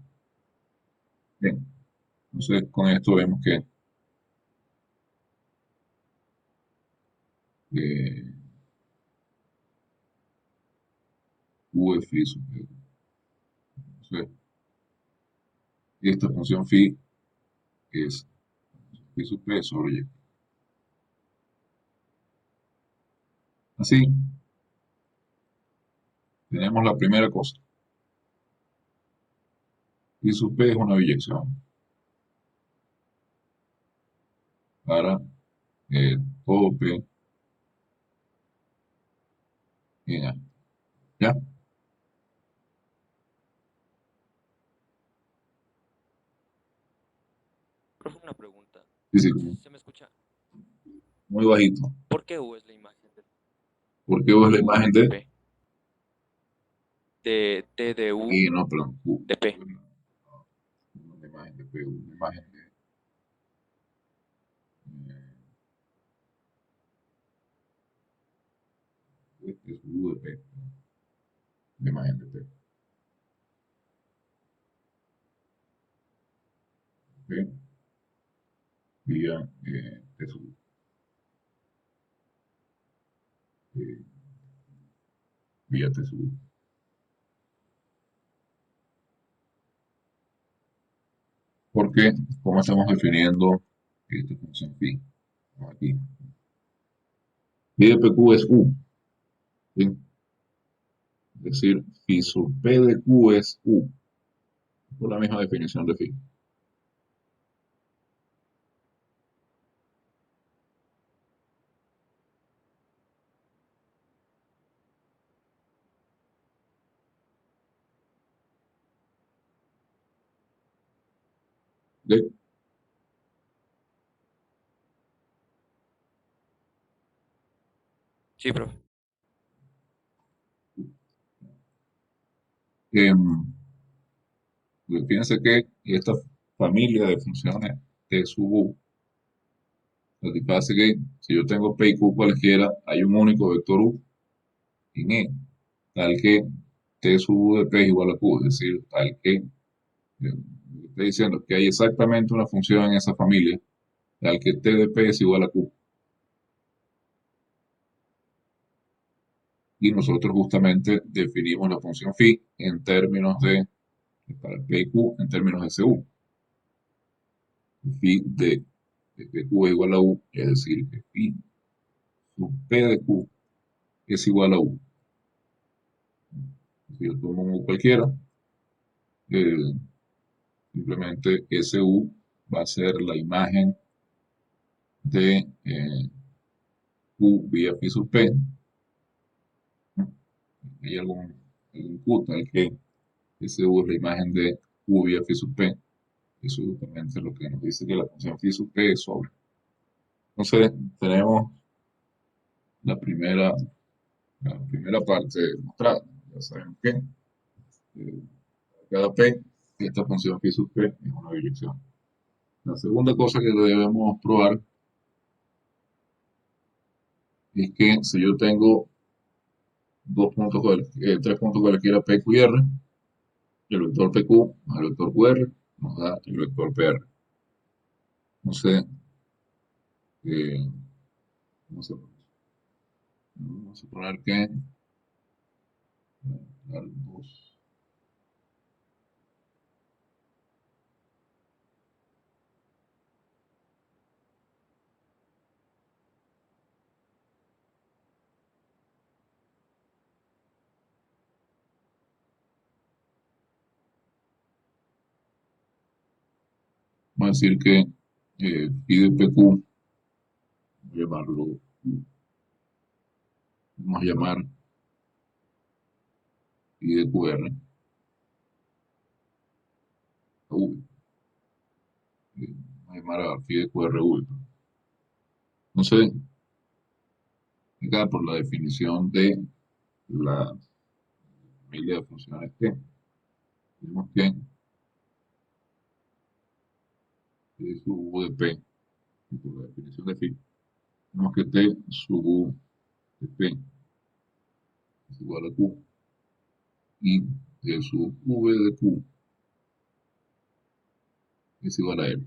Bien, entonces con esto vemos que eh, U es phi sub P. Entonces, esta función phi es phi sub P sobre Y. Así, tenemos la primera cosa. Phi sub P es una biyección para todo P en A. ¿Ya? Profe, una pregunta. Sí, sí, ¿Se me escucha? muy bajito. ¿Por qué U es la imagen Porque U es la U imagen de de... P? De T de U Y no, perdón, Q. de P. Una imagen de P, una imagen de... este es U de P, una imagen de P. ¿Ok? Vía T sub, eh, vía T sub. Porque, ¿cómo estamos definiendo esta función phi? Aquí. Phi de PQ es U, ¿sí? Es decir, phi sub P de Q es U, por la misma definición de phi. ¿Ok? Sí, profe. Em, Fíjense que esta familia de funciones T sub U, satisface que si yo tengo P y Q cualquiera, hay un único vector U en E, tal que T sub U de P es igual a Q, es decir, tal que, estoy diciendo que hay exactamente una función en esa familia, tal que T de P es igual a Q. Y nosotros justamente definimos la función phi en términos de, para P y Q, en términos de CU. Phi de PQ es igual a U, es decir, que phi sub P de Q es igual a U. Si yo tomo un U cualquiera, eh, simplemente SU va a ser la imagen de Q vía phi sub P. Hay algún Q tal que SU es la imagen de Q vía phi sub P. Eso es justamente lo que nos dice que la función phi sub P es sobre. Entonces, tenemos la primera, la primera parte demostrada. Ya sabemos que cada P esta función phi sub p es una biyección. La segunda cosa que debemos probar es que si yo tengo tres puntos cualesquiera P, Q y R, el vector PQ más el vector QR nos da el vector PR. Entonces, eh, vamos a, vamos a poner que dar dos. Vamos a decir que phi de PQ, llamarlo, vamos a llamar phi de QR a V. Vamos a llamar a phi de QR V. Entonces, acá por la definición de la familia de funciones T, tenemos que sub U de P, y por la definición de phi, tenemos que T sub U de P es igual a Q y T sub V de Q es igual a L,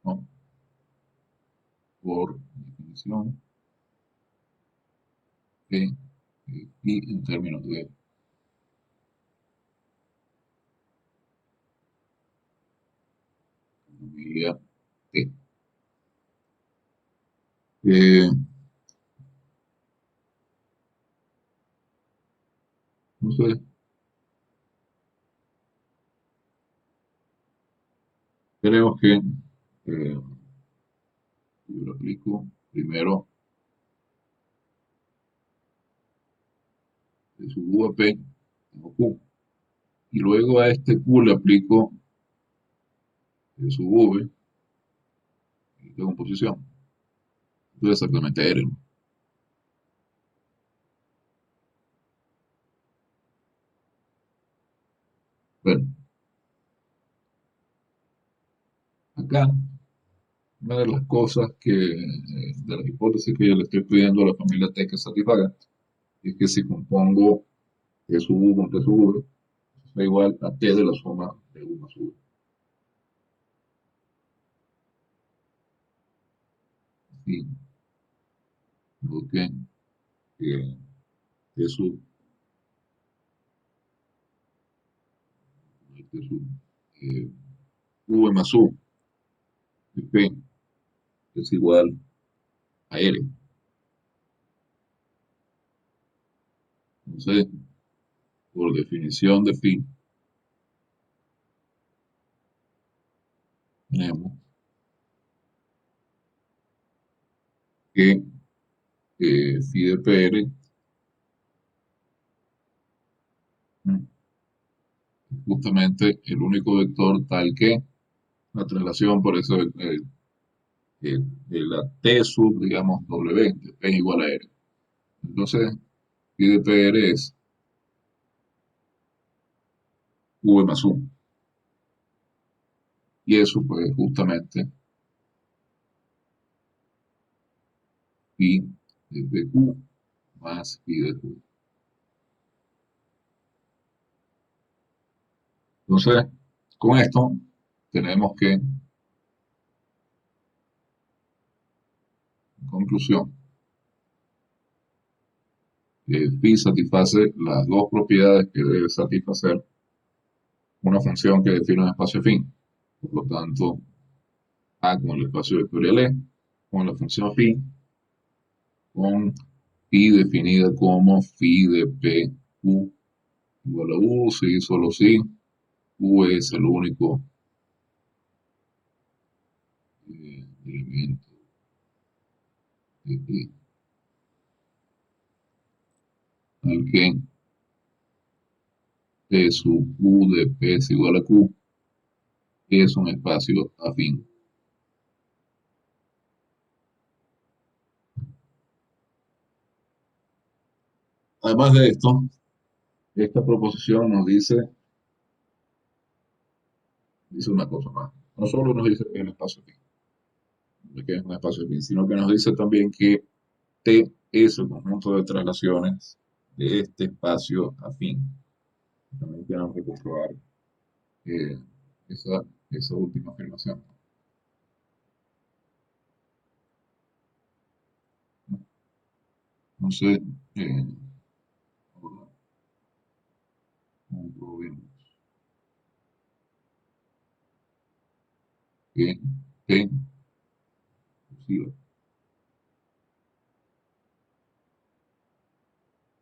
¿no? Por definición P y en términos de familia T. Eh, entonces, tenemos que yo lo aplico primero T sub U a P, tengo Q, y luego a este Q le aplico T sub V de composición. Entonces, exactamente R. Bueno, acá una de las cosas de las hipótesis que yo le estoy pidiendo a la familia T que satisfaga, es que si compongo T sub U con T sub V, da igual a T de la suma de U más V. Y lo que T sub, T sub eh, V más U de P es igual a R. Entonces, por definición de phi, tenemos que phi de PR es justamente el único vector tal que la traslación por eso de la T sub, digamos, W, de P igual a R. Entonces, phi de PR es V más U. Y eso, pues, justamente phi de PQ más phi de Q. Entonces, con esto, tenemos que, en conclusión, phi satisface las dos propiedades que debe satisfacer una función que define un espacio afín. Por lo tanto, A con el espacio vectorial E, con la función phi, con phi definida como phi de PQ igual a U, si solo si U es el único elemento de P, al que P sub U de P es igual a Q es un espacio afín. Además de esto, esta proposición nos dice una cosa más. No solo nos dice el espacio fin, que es un espacio fin, sino que nos dice también que T es el conjunto de traslaciones de este espacio afín. También tenemos que comprobar eh, esa última afirmación. Entonces, ahora comprobemos que T inclusive,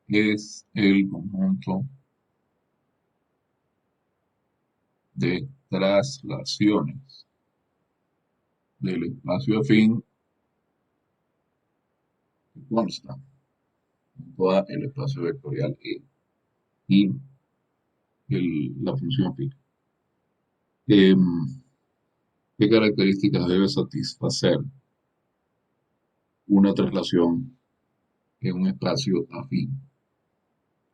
es el conjunto de traslaciones del espacio afín que consta en todo el espacio vectorial E y la función phi. Em, ¿Qué características debe satisfacer una traslación en un espacio afín?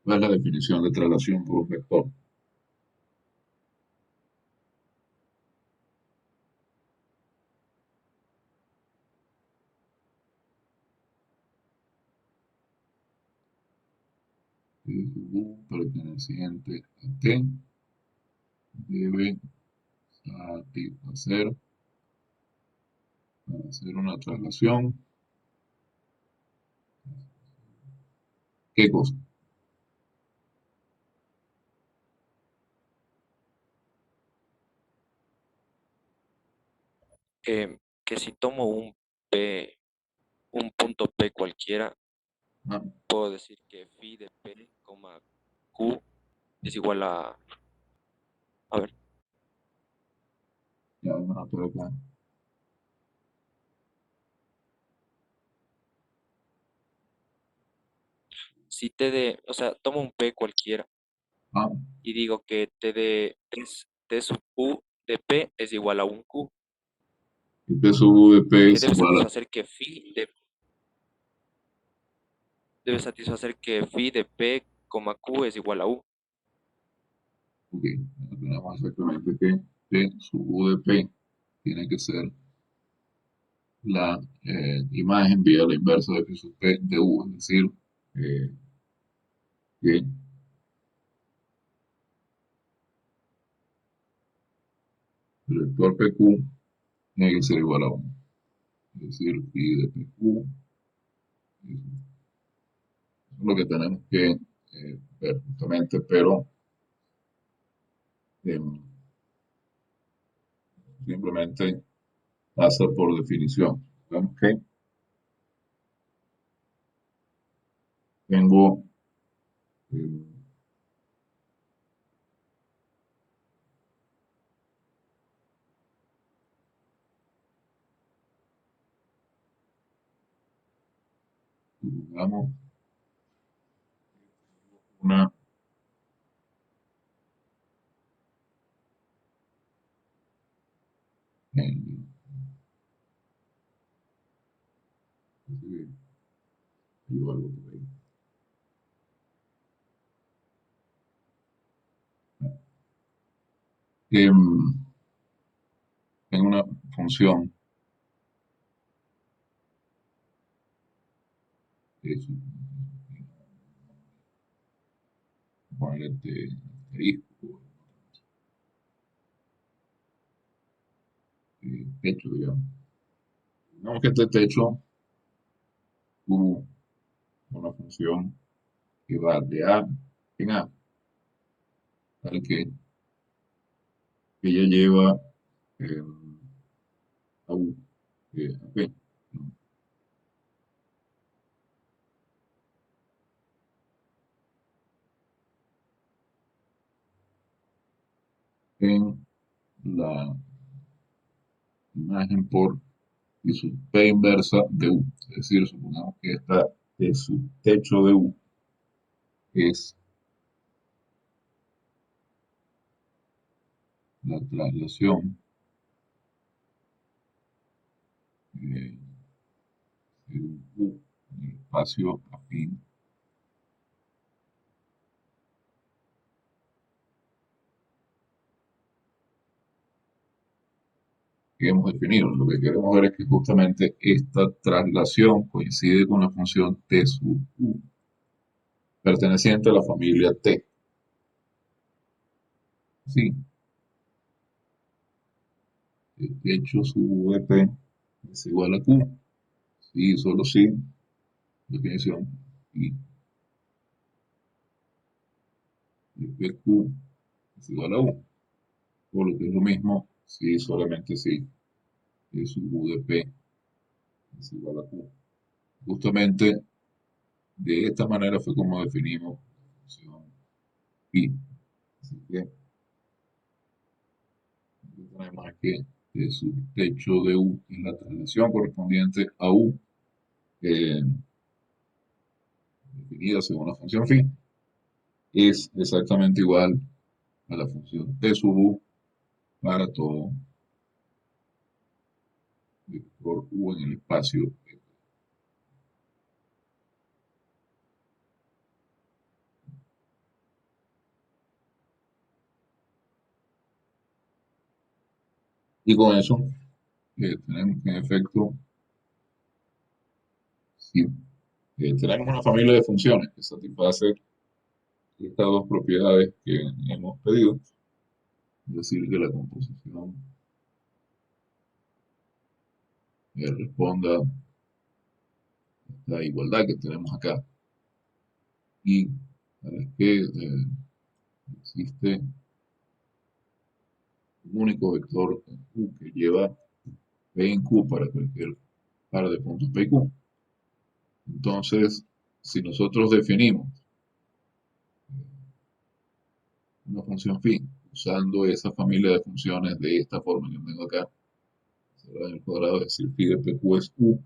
¿Cuál es la definición de traslación por un vector? U perteneciente a T debe satisfacer para hacer una traslación. ¿Qué cosa? Que si tomo un punto P cualquiera, Ah, puedo decir que phi de P, Q es igual a ver, ya vamos a por acá. si T de, o sea, tomo un P cualquiera Ah, y digo que T sub U de P es igual a un Q, y P sub U de P que es igual a, debe satisfacer que phi de P, Q es igual a U. ok, tenemos exactamente que P sub U de P tiene que ser la imagen vía la inversa de P sub P de U, es decir, eh, que el vector PQ tiene que ser igual a 1. Es decir, phi de PQ, eso es lo que tenemos que ver justamente, pero eh, simplemente pasa por definición. Digamos que tengo eh, digamos, una eh, digo algo por ahí. Em, tengo una función que es ponerle asterisco, techo, digamos. Digamos que este techo tuvo una función que va de A en A, tal que ella lleva eh, a U, a P, ¿no? En la imagen por y su P inversa de U. Es decir, supongamos que esta es su techo de U, es la traslación eh, de U en el espacio afín que hemos definido. Lo que queremos ver es que justamente esta traslación coincide con la función T sub U, perteneciente a la familia T. Sí, el hecho sub U de P es igual a Q. Sí, solo sí, definición. Y de PQ es igual a U. Por lo que es lo mismo, sí, solamente sí. T sub U de P es igual a Q. Justamente de esta manera fue como definimos la función pi. Así que tenemos aquí que su techo de U es la traslación correspondiente a U, eh, definida según la función phi, es exactamente igual a la función T sub U para todo vector U en el espacio. Y con eso tenemos que en efecto, si tenemos una familia de funciones que satisface estas dos propiedades que hemos pedido, es decir, que la composición responda a la igualdad que tenemos acá y a la que existe un único vector Q que lleva P en Q para cualquier par de puntos P y Q. Entonces, si nosotros definimos una función phi usando esa familia de funciones de esta forma que tengo acá, será en el cuadrado, es decir, phi de PQ es Q,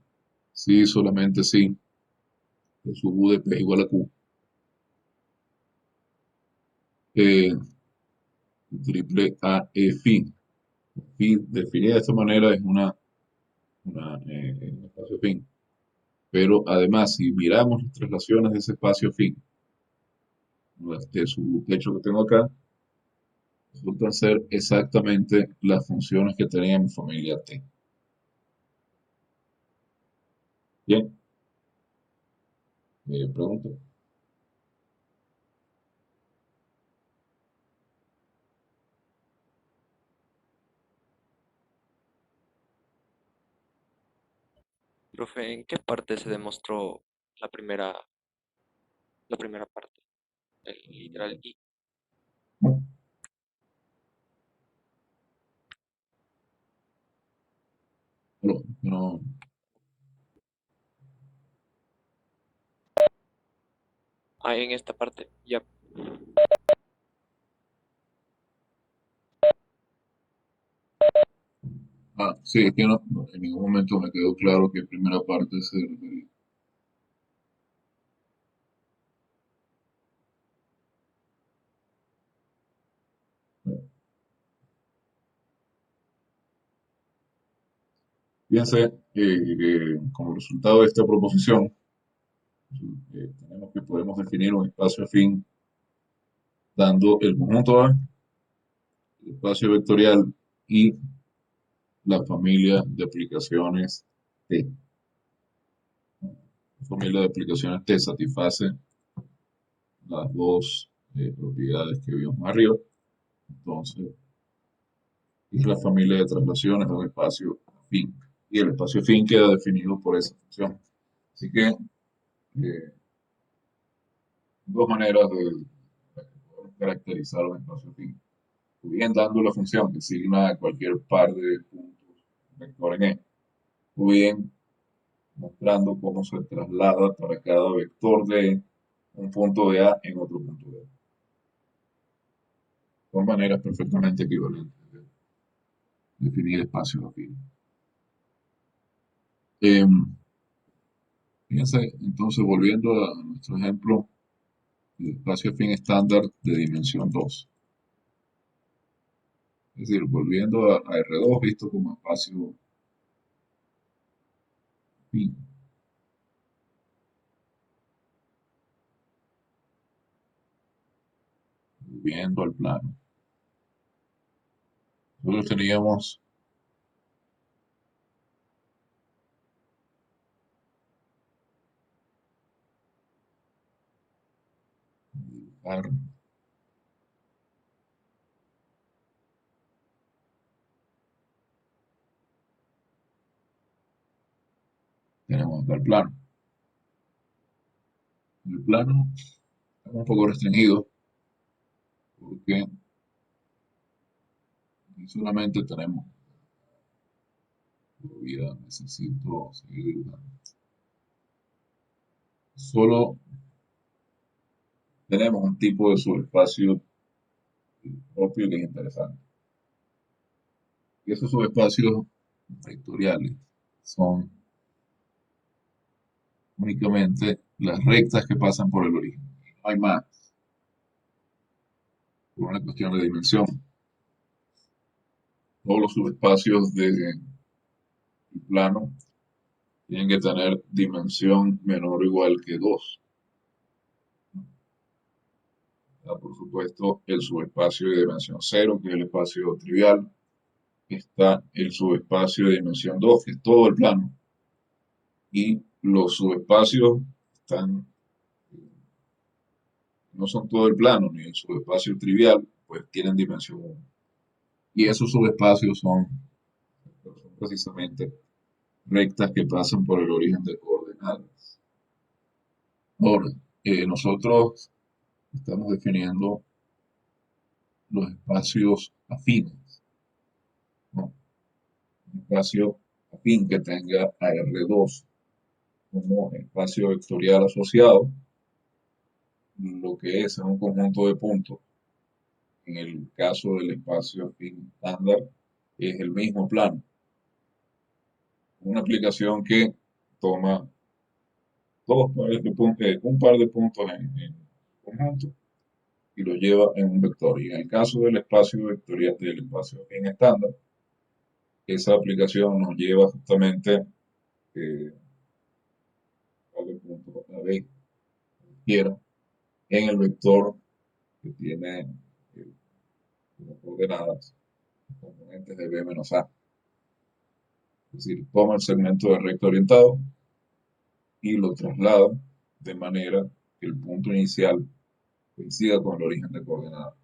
si solamente si P sub U de P es igual a Q, eh, triple A E phi. Phi definida de esta manera es un espacio fin. Pero además, si miramos las traslaciones de ese espacio fin, de su techo que tengo acá, resultan ser exactamente las funciones que tenía mi familia T. Bien, pregunto. Profe, ¿en qué parte se demostró la primera, la primera parte? El literal I. No, no, Ah, en esta parte, ya. sí, es que en ningún momento me quedó claro que primera parte se refería. Fíjense que como resultado de esta proposición, tenemos que podemos definir un espacio afín dando el conjunto A, el espacio vectorial y la familia de aplicaciones T. La familia de aplicaciones T satisface las dos propiedades que vimos más arriba. Entonces, es la familia de traslaciones de un espacio afín. Y el espacio afín queda definido por esa función. Así que, dos maneras de poder caracterizar un espacio afín. O bien dando la función que asigna a cualquier par de puntos vector en E, o bien mostrando cómo se traslada para cada vector de un punto de A en otro punto de A. Son maneras perfectamente equivalentes de definir espacios afines. Fíjense, entonces, volviendo a nuestro ejemplo, el espacio afín estándar de dimensión 2. Es decir, volviendo a R2 visto como espacio afín. Volviendo al plano. Nosotros teníamos dibujar. Tenemos acá el plano. El plano está un poco restringido porque solamente tenemos, todavía necesito seguir dibujando. Solo tenemos un tipo de subespacio propio que es interesante. Y esos subespacios vectoriales son únicamente las rectas que pasan por el origen. No hay más, por una cuestión de dimensión. Todos los subespacios del plano tienen que tener dimensión menor o igual que 2. Por supuesto, el subespacio de dimensión cero, que es el espacio trivial. Está el subespacio de dimensión 2, que es todo el plano. Y los subespacios están, no son todo el plano, ni el subespacio trivial, pues tienen dimensión 1. Y esos subespacios son precisamente rectas que pasan por el origen de coordenadas. Ahora, nosotros estamos definiendo los espacios afines, ¿no? Un espacio afín que tenga a R2 como espacio vectorial asociado, lo que es un conjunto de puntos. En el caso del espacio afín estándar, es el mismo plano. Una aplicación que toma un par de puntos en conjunto y lo lleva en un vector. Y en el caso del espacio vectorial del espacio afín estándar, esa aplicación nos lleva justamente eh, al punto A, B, quiera, en el vector que tiene como coordenadas componentes de B menos A. Es decir, toma el segmento de recta orientado y lo traslada de manera que el punto inicial coincida con el origen de coordenadas.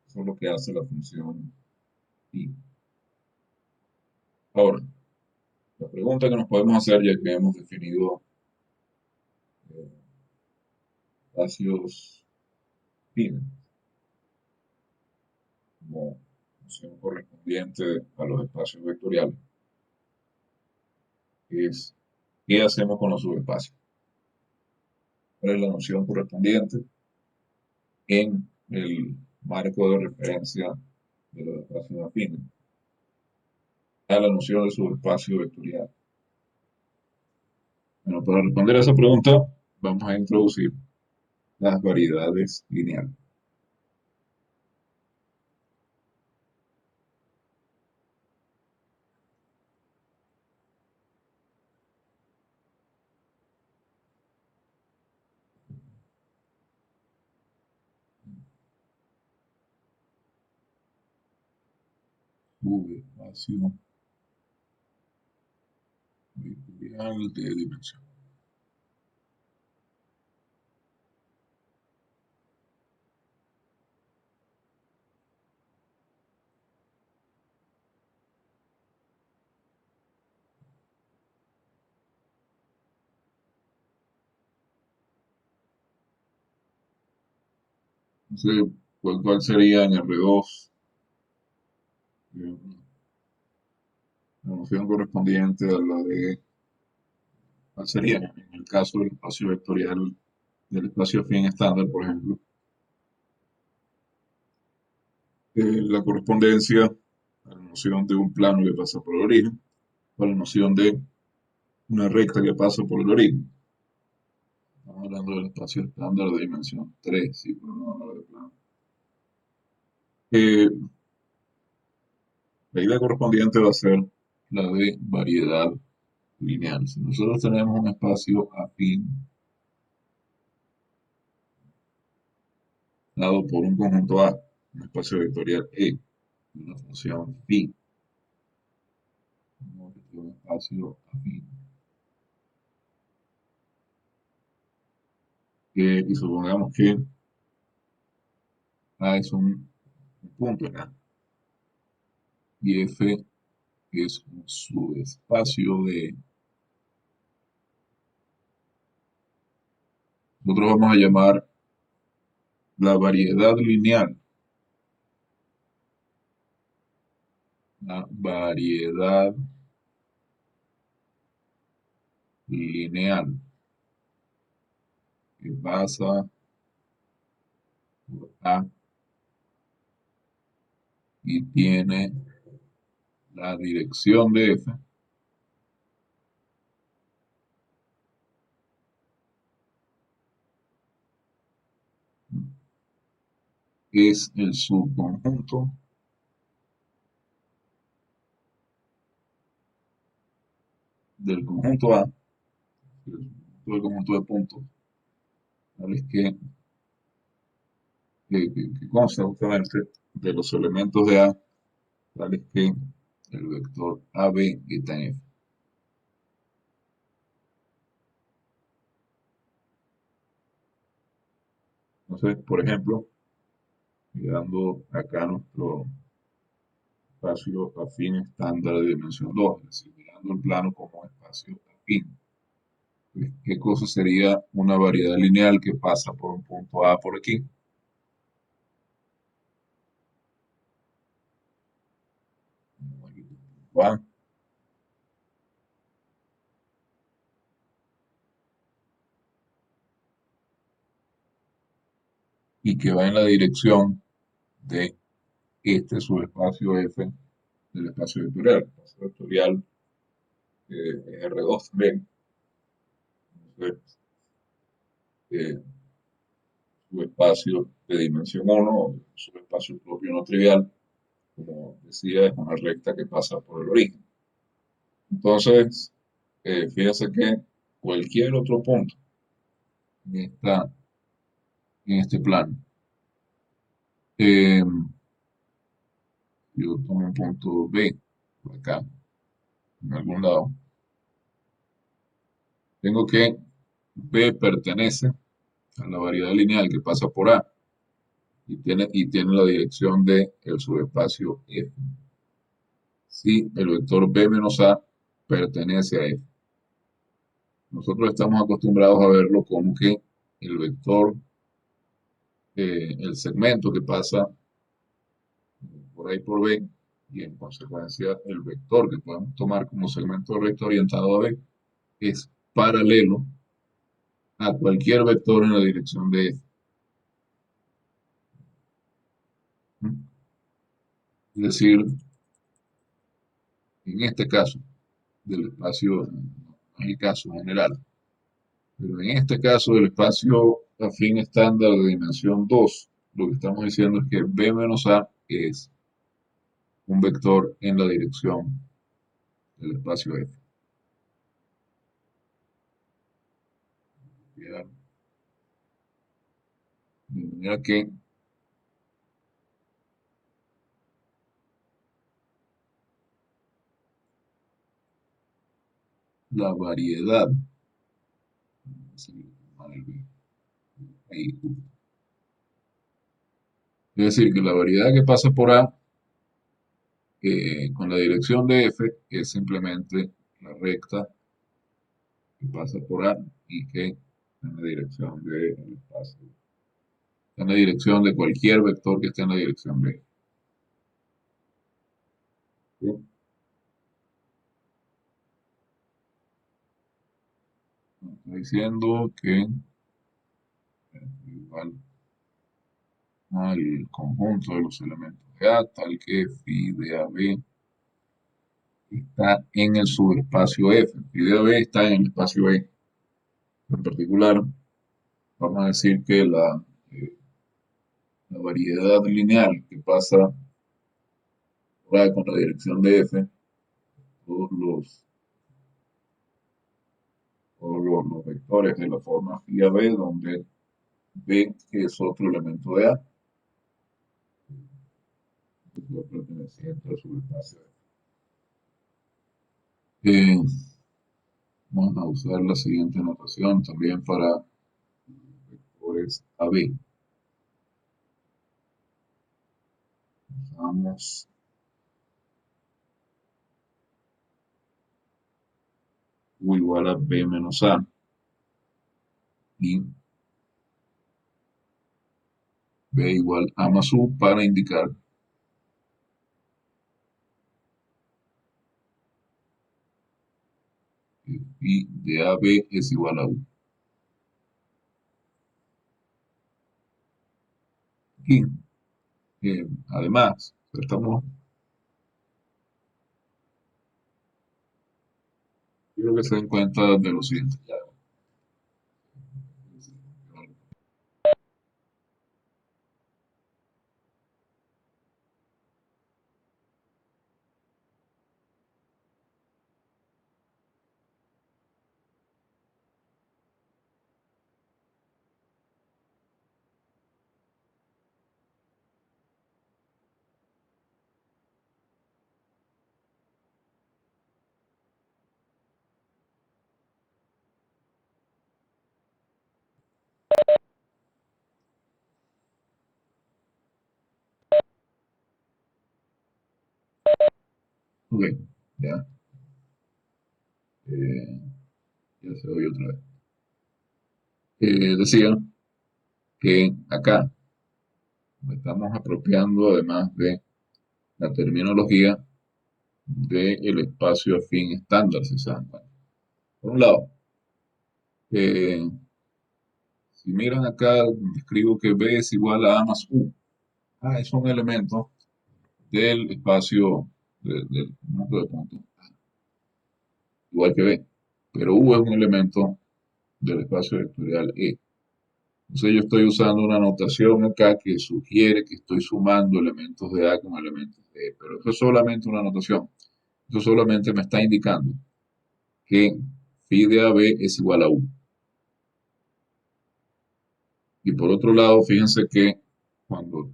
Eso es lo que hace la función I. Ahora, la pregunta que nos podemos hacer, ya que hemos definido eh, espacios fines como función correspondiente a los espacios vectoriales, es ¿qué hacemos con los subespacios? ¿Cuál es la noción correspondiente en el marco de referencia de los espacios afines a la noción de subespacio vectorial? Bueno, para responder a esa pregunta, vamos a introducir las variedades lineales. Subespacio vectorial de dimensión. Entonces, ¿cuál sería en R2 eh, la noción correspondiente a la de cuál sería en el caso del espacio vectorial del espacio afín estándar, por ejemplo? La correspondencia a la noción de un plano que pasa por el origen, o a la noción de una recta que pasa por el origen. Estamos hablando del espacio estándar de dimensión 3, sí, pero no hablar de plano. Eh, la idea correspondiente va a ser la de variedad lineal. Si nosotros tenemos un espacio afín dado por un conjunto A, un espacio vectorial E, una función phi, un espacio afín, y supongamos que A es un punto en A y F es un subespacio de, nosotros vamos a llamar la variedad lineal, la variedad lineal que pasa por A y tiene la dirección de F, es el subconjunto del conjunto A, del conjunto de puntos, tales que consta justamente de los elementos de A, tales que el vector AB está en F. Entonces, por ejemplo, mirando acá nuestro espacio afín estándar de dimensión 2, es decir, mirando el plano como espacio afín. Pues, ¿qué cosa sería una variedad lineal que pasa por un punto A por aquí? A, y que va en la dirección de este subespacio F del espacio vectorial. El espacio vectorial es R2 también. Entonces, eh, subespacio de dimensión 1, subespacio propio no trivial, como decía, es una recta que pasa por el origen. Entonces, fíjense que cualquier otro punto en, en este plano, eh, yo tomo un punto B, por acá, en algún lado, tengo que B pertenece a la variedad lineal que pasa por A y tiene la dirección de el subespacio F. Si el vector B menos A pertenece a F. Nosotros estamos acostumbrados a verlo como que el vector, el segmento que pasa por ahí por B y en consecuencia el vector que podemos tomar como segmento recto orientado a B es paralelo a cualquier vector en la dirección de F. Es decir, en este caso del espacio, en el caso general, pero en este caso del espacio afín estándar de dimensión 2, lo que estamos diciendo es que B menos A es un vector en la dirección del espacio F. De manera que la variedad, es decir, que la variedad que pasa por A con la dirección de F es simplemente la recta que pasa por A y que está en la dirección del espacio, está en la dirección de cualquier vector que esté en la dirección de F. ¿Sí? Está diciendo que igual al conjunto de los elementos de A, tal que phi de AB está en el subespacio F. Phi de AB está en el espacio E. En particular, vamos a decir que la variedad lineal que pasa por A con la dirección de F, todos los, los vectores de la forma phi a B, donde B es otro elemento de A, perteneciente al subespacio F. Vamos a usar la siguiente notación también para vectores AB. Usamos U igual a B menos A y B igual A más U para indicar que phi de AB es igual a U. Y además, quiero que se den cuenta de lo siguiente. Ok, ya, eh, ya se oye otra vez. Decía que acá estamos apropiando además de la terminología del espacio afín estándar, si se dan cuenta. Por un lado, eh, si miran acá, escribo que B es igual a A más U. Es un elemento del espacio del punto de punto, igual que B. Pero U es un elemento del espacio vectorial E. Entonces yo estoy usando una notación acá que sugiere que estoy sumando elementos de A con elementos de E. Pero eso es solamente una notación. Eso solamente me está indicando que phi de AB es igual a U. Y por otro lado, fíjense que cuando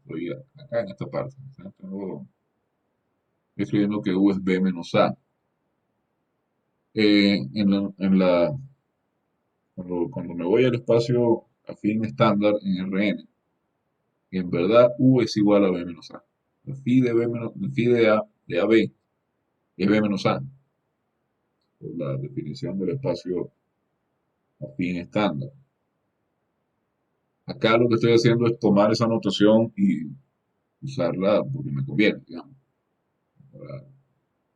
estoy acá en esta parte, ¿sí? Estoy escribiendo que U es B menos A. Cuando me voy al espacio afín estándar en Rn, en verdad U es igual a B menos A. El phi de, B menos, el phi de A de AB es B menos A, por la definición del espacio afín estándar. Acá lo que estoy haciendo es tomar esa notación y usarla porque me conviene, digamos, para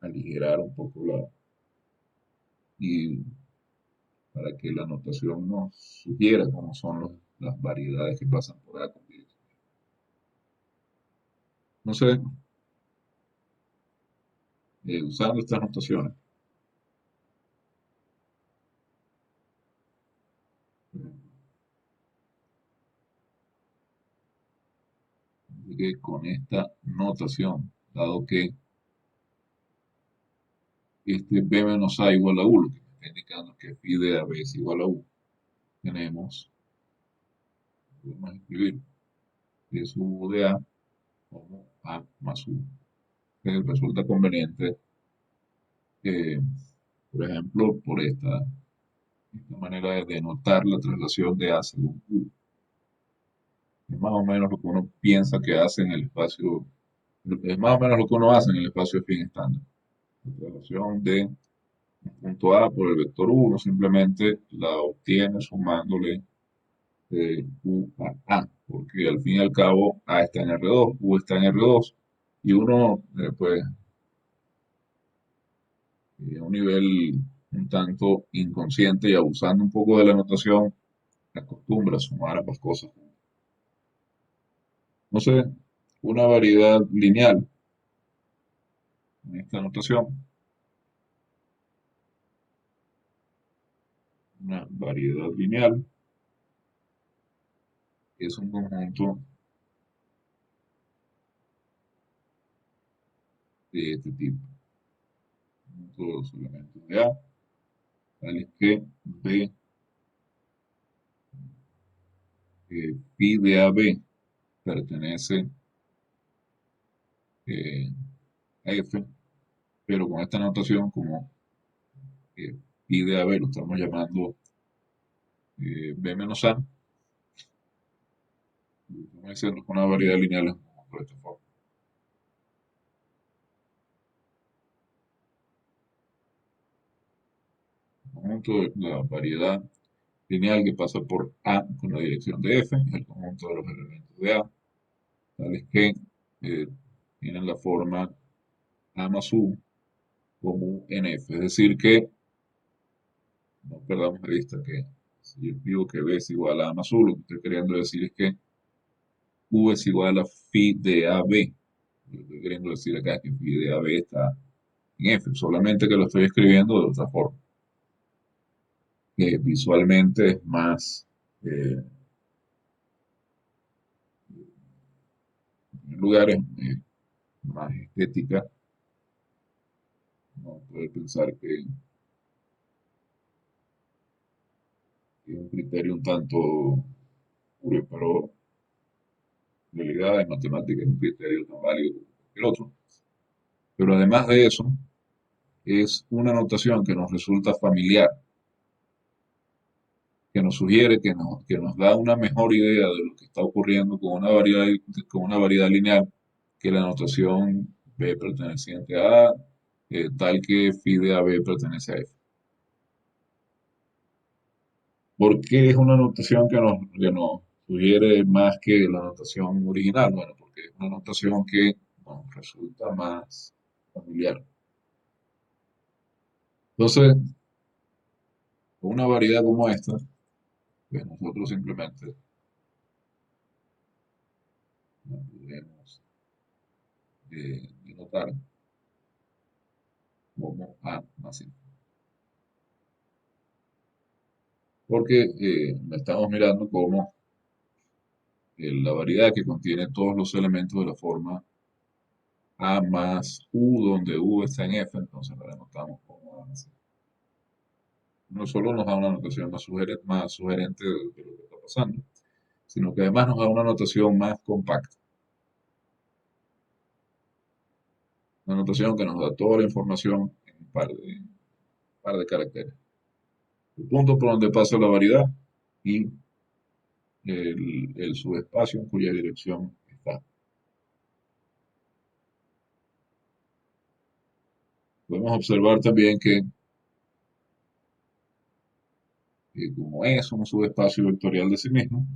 aligerar un poco y para que la notación nos sugiera cómo son las variedades que pasan por acá. No sé, usando estas notaciones, que con esta notación, dado que este B menos A igual a U, lo que me está indicando que phi de AB es igual a U, podemos escribir que es U de A como A más U. Resulta conveniente, eh, por ejemplo, por esta manera de denotar la traslación de A según U. Es más o menos lo que uno piensa que hace en el espacio, es más o menos lo que uno hace en el espacio de fin estándar. La traslación de un punto A por el vector U, uno simplemente la obtiene sumándole U a A, porque al fin y al cabo A está en R2, U está en R2, y uno, pues, a un nivel un tanto inconsciente y abusando un poco de la notación, acostumbra a sumar ambas cosas. No sé, una variedad lineal en esta notación, una variedad lineal es un conjunto de este tipo, todos los elementos de A, tales que B, phi de AB pertenece eh, a F, pero con esta notación como phi de AB lo estamos llamando B menos A, estamos diciendo que una variedad lineal es un conjunto de esta forma. conjunto de la variedad lineal que pasa por A con la dirección de F, es el conjunto de los elementos de A, tales que tienen la forma A más U como U en F. Es decir, que no perdamos de vista que si yo digo que B es igual a A más U, lo que estoy queriendo decir es que U es igual a phi de AB. Lo que estoy queriendo decir acá es que phi de AB está en F, solamente que lo estoy escribiendo de otra forma, que visualmente es más, en lugares más estética. No puede pensar que es un criterio un tanto puro, pero en realidad en matemática es un criterio tan válido como el otro. Pero además de eso, es una notación que nos resulta familiar, que nos sugiere, que nos da una mejor idea de lo que está ocurriendo con una variedad lineal que la notación B perteneciente a A, tal que phi de AB pertenece a F. ¿Por qué es una notación que nos sugiere más que la notación original? Bueno, porque es una notación que nos resulta más familiar. Entonces, con una variedad como esta, pues nosotros simplemente la podemos denotar como A más I. Porque estamos mirando como la variedad que contiene todos los elementos de la forma A más U, donde U está en F, entonces la denotamos como A más I. No solo nos da una notación más sugerente de lo que está pasando, sino que además nos da una notación más compacta, una notación que nos da toda la información en un par de caracteres. El punto por donde pasa la variedad y el subespacio en cuya dirección está. Podemos observar también que como es un subespacio vectorial de sí mismo,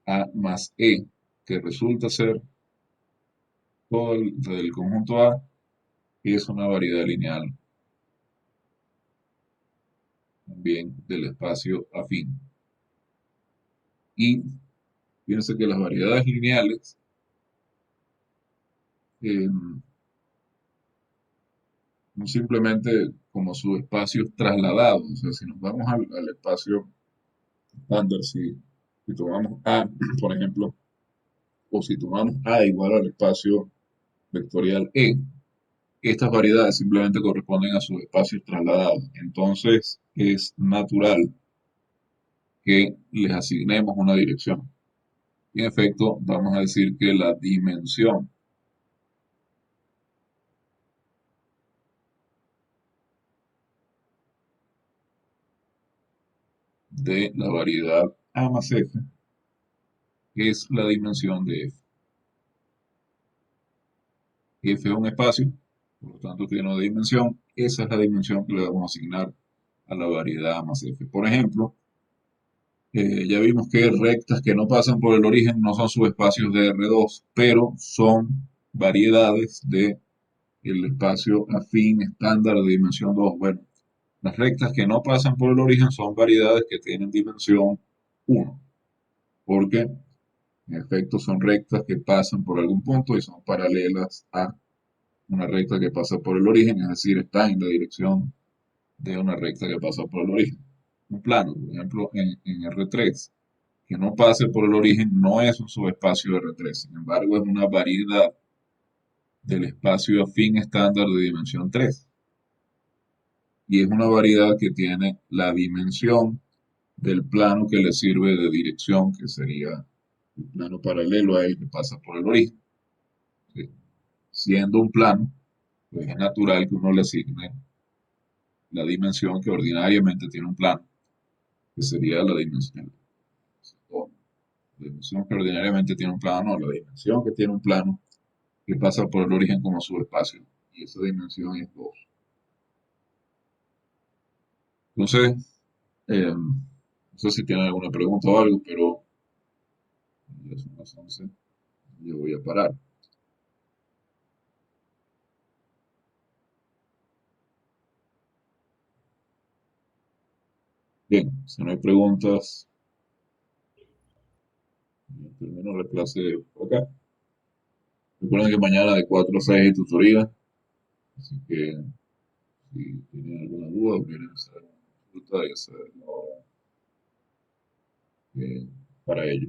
A más E, que resulta ser todo el conjunto A, es una variedad lineal también del espacio afín. Y fíjense que las variedades lineales eh, no simplemente como subespacios trasladados, o sea, si nos vamos al espacio estándar, si tomamos A, por ejemplo, o si tomamos A igual al espacio vectorial E, estas variedades simplemente corresponden a subespacios trasladados. Entonces es natural que les asignemos una dirección. Y en efecto, vamos a decir que la dimensión de la variedad A más F es la dimensión de F. F es un espacio, por lo tanto tiene una dimensión. Esa es la dimensión que le vamos a asignar a la variedad A más F. Por ejemplo, ya vimos que rectas que no pasan por el origen no son subespacios de R2, pero son variedades de el espacio afín estándar de dimensión 2. Bueno, las rectas que no pasan por el origen son variedades que tienen dimensión 1, porque en efecto son rectas que pasan por algún punto y son paralelas a una recta que pasa por el origen, es decir, está en la dirección de una recta que pasa por el origen. Un plano, por ejemplo, en R3, que no pase por el origen, no es un subespacio de R3, sin embargo, es una variedad del espacio afín estándar de dimensión 3. Y es una variedad que tiene la dimensión del plano que le sirve de dirección, que sería el plano paralelo a él que pasa por el origen. ¿Sí? Siendo un plano, pues es natural que uno le asigne la dimensión que ordinariamente tiene un plano, que sería o la dimensión que ordinariamente tiene un plano, no, la dimensión que tiene un plano que pasa por el origen como subespacio. Y esa dimensión es 2. Entonces, no sé si tienen alguna pregunta o algo, pero ya son las 11, yo voy a parar. Bien, si no hay preguntas, termino la clase por acá. Recuerden que mañana de 4 a 6 hay tutoría, así que si tienen alguna duda, vienen a hacer una consulta y hacer la hora para ello.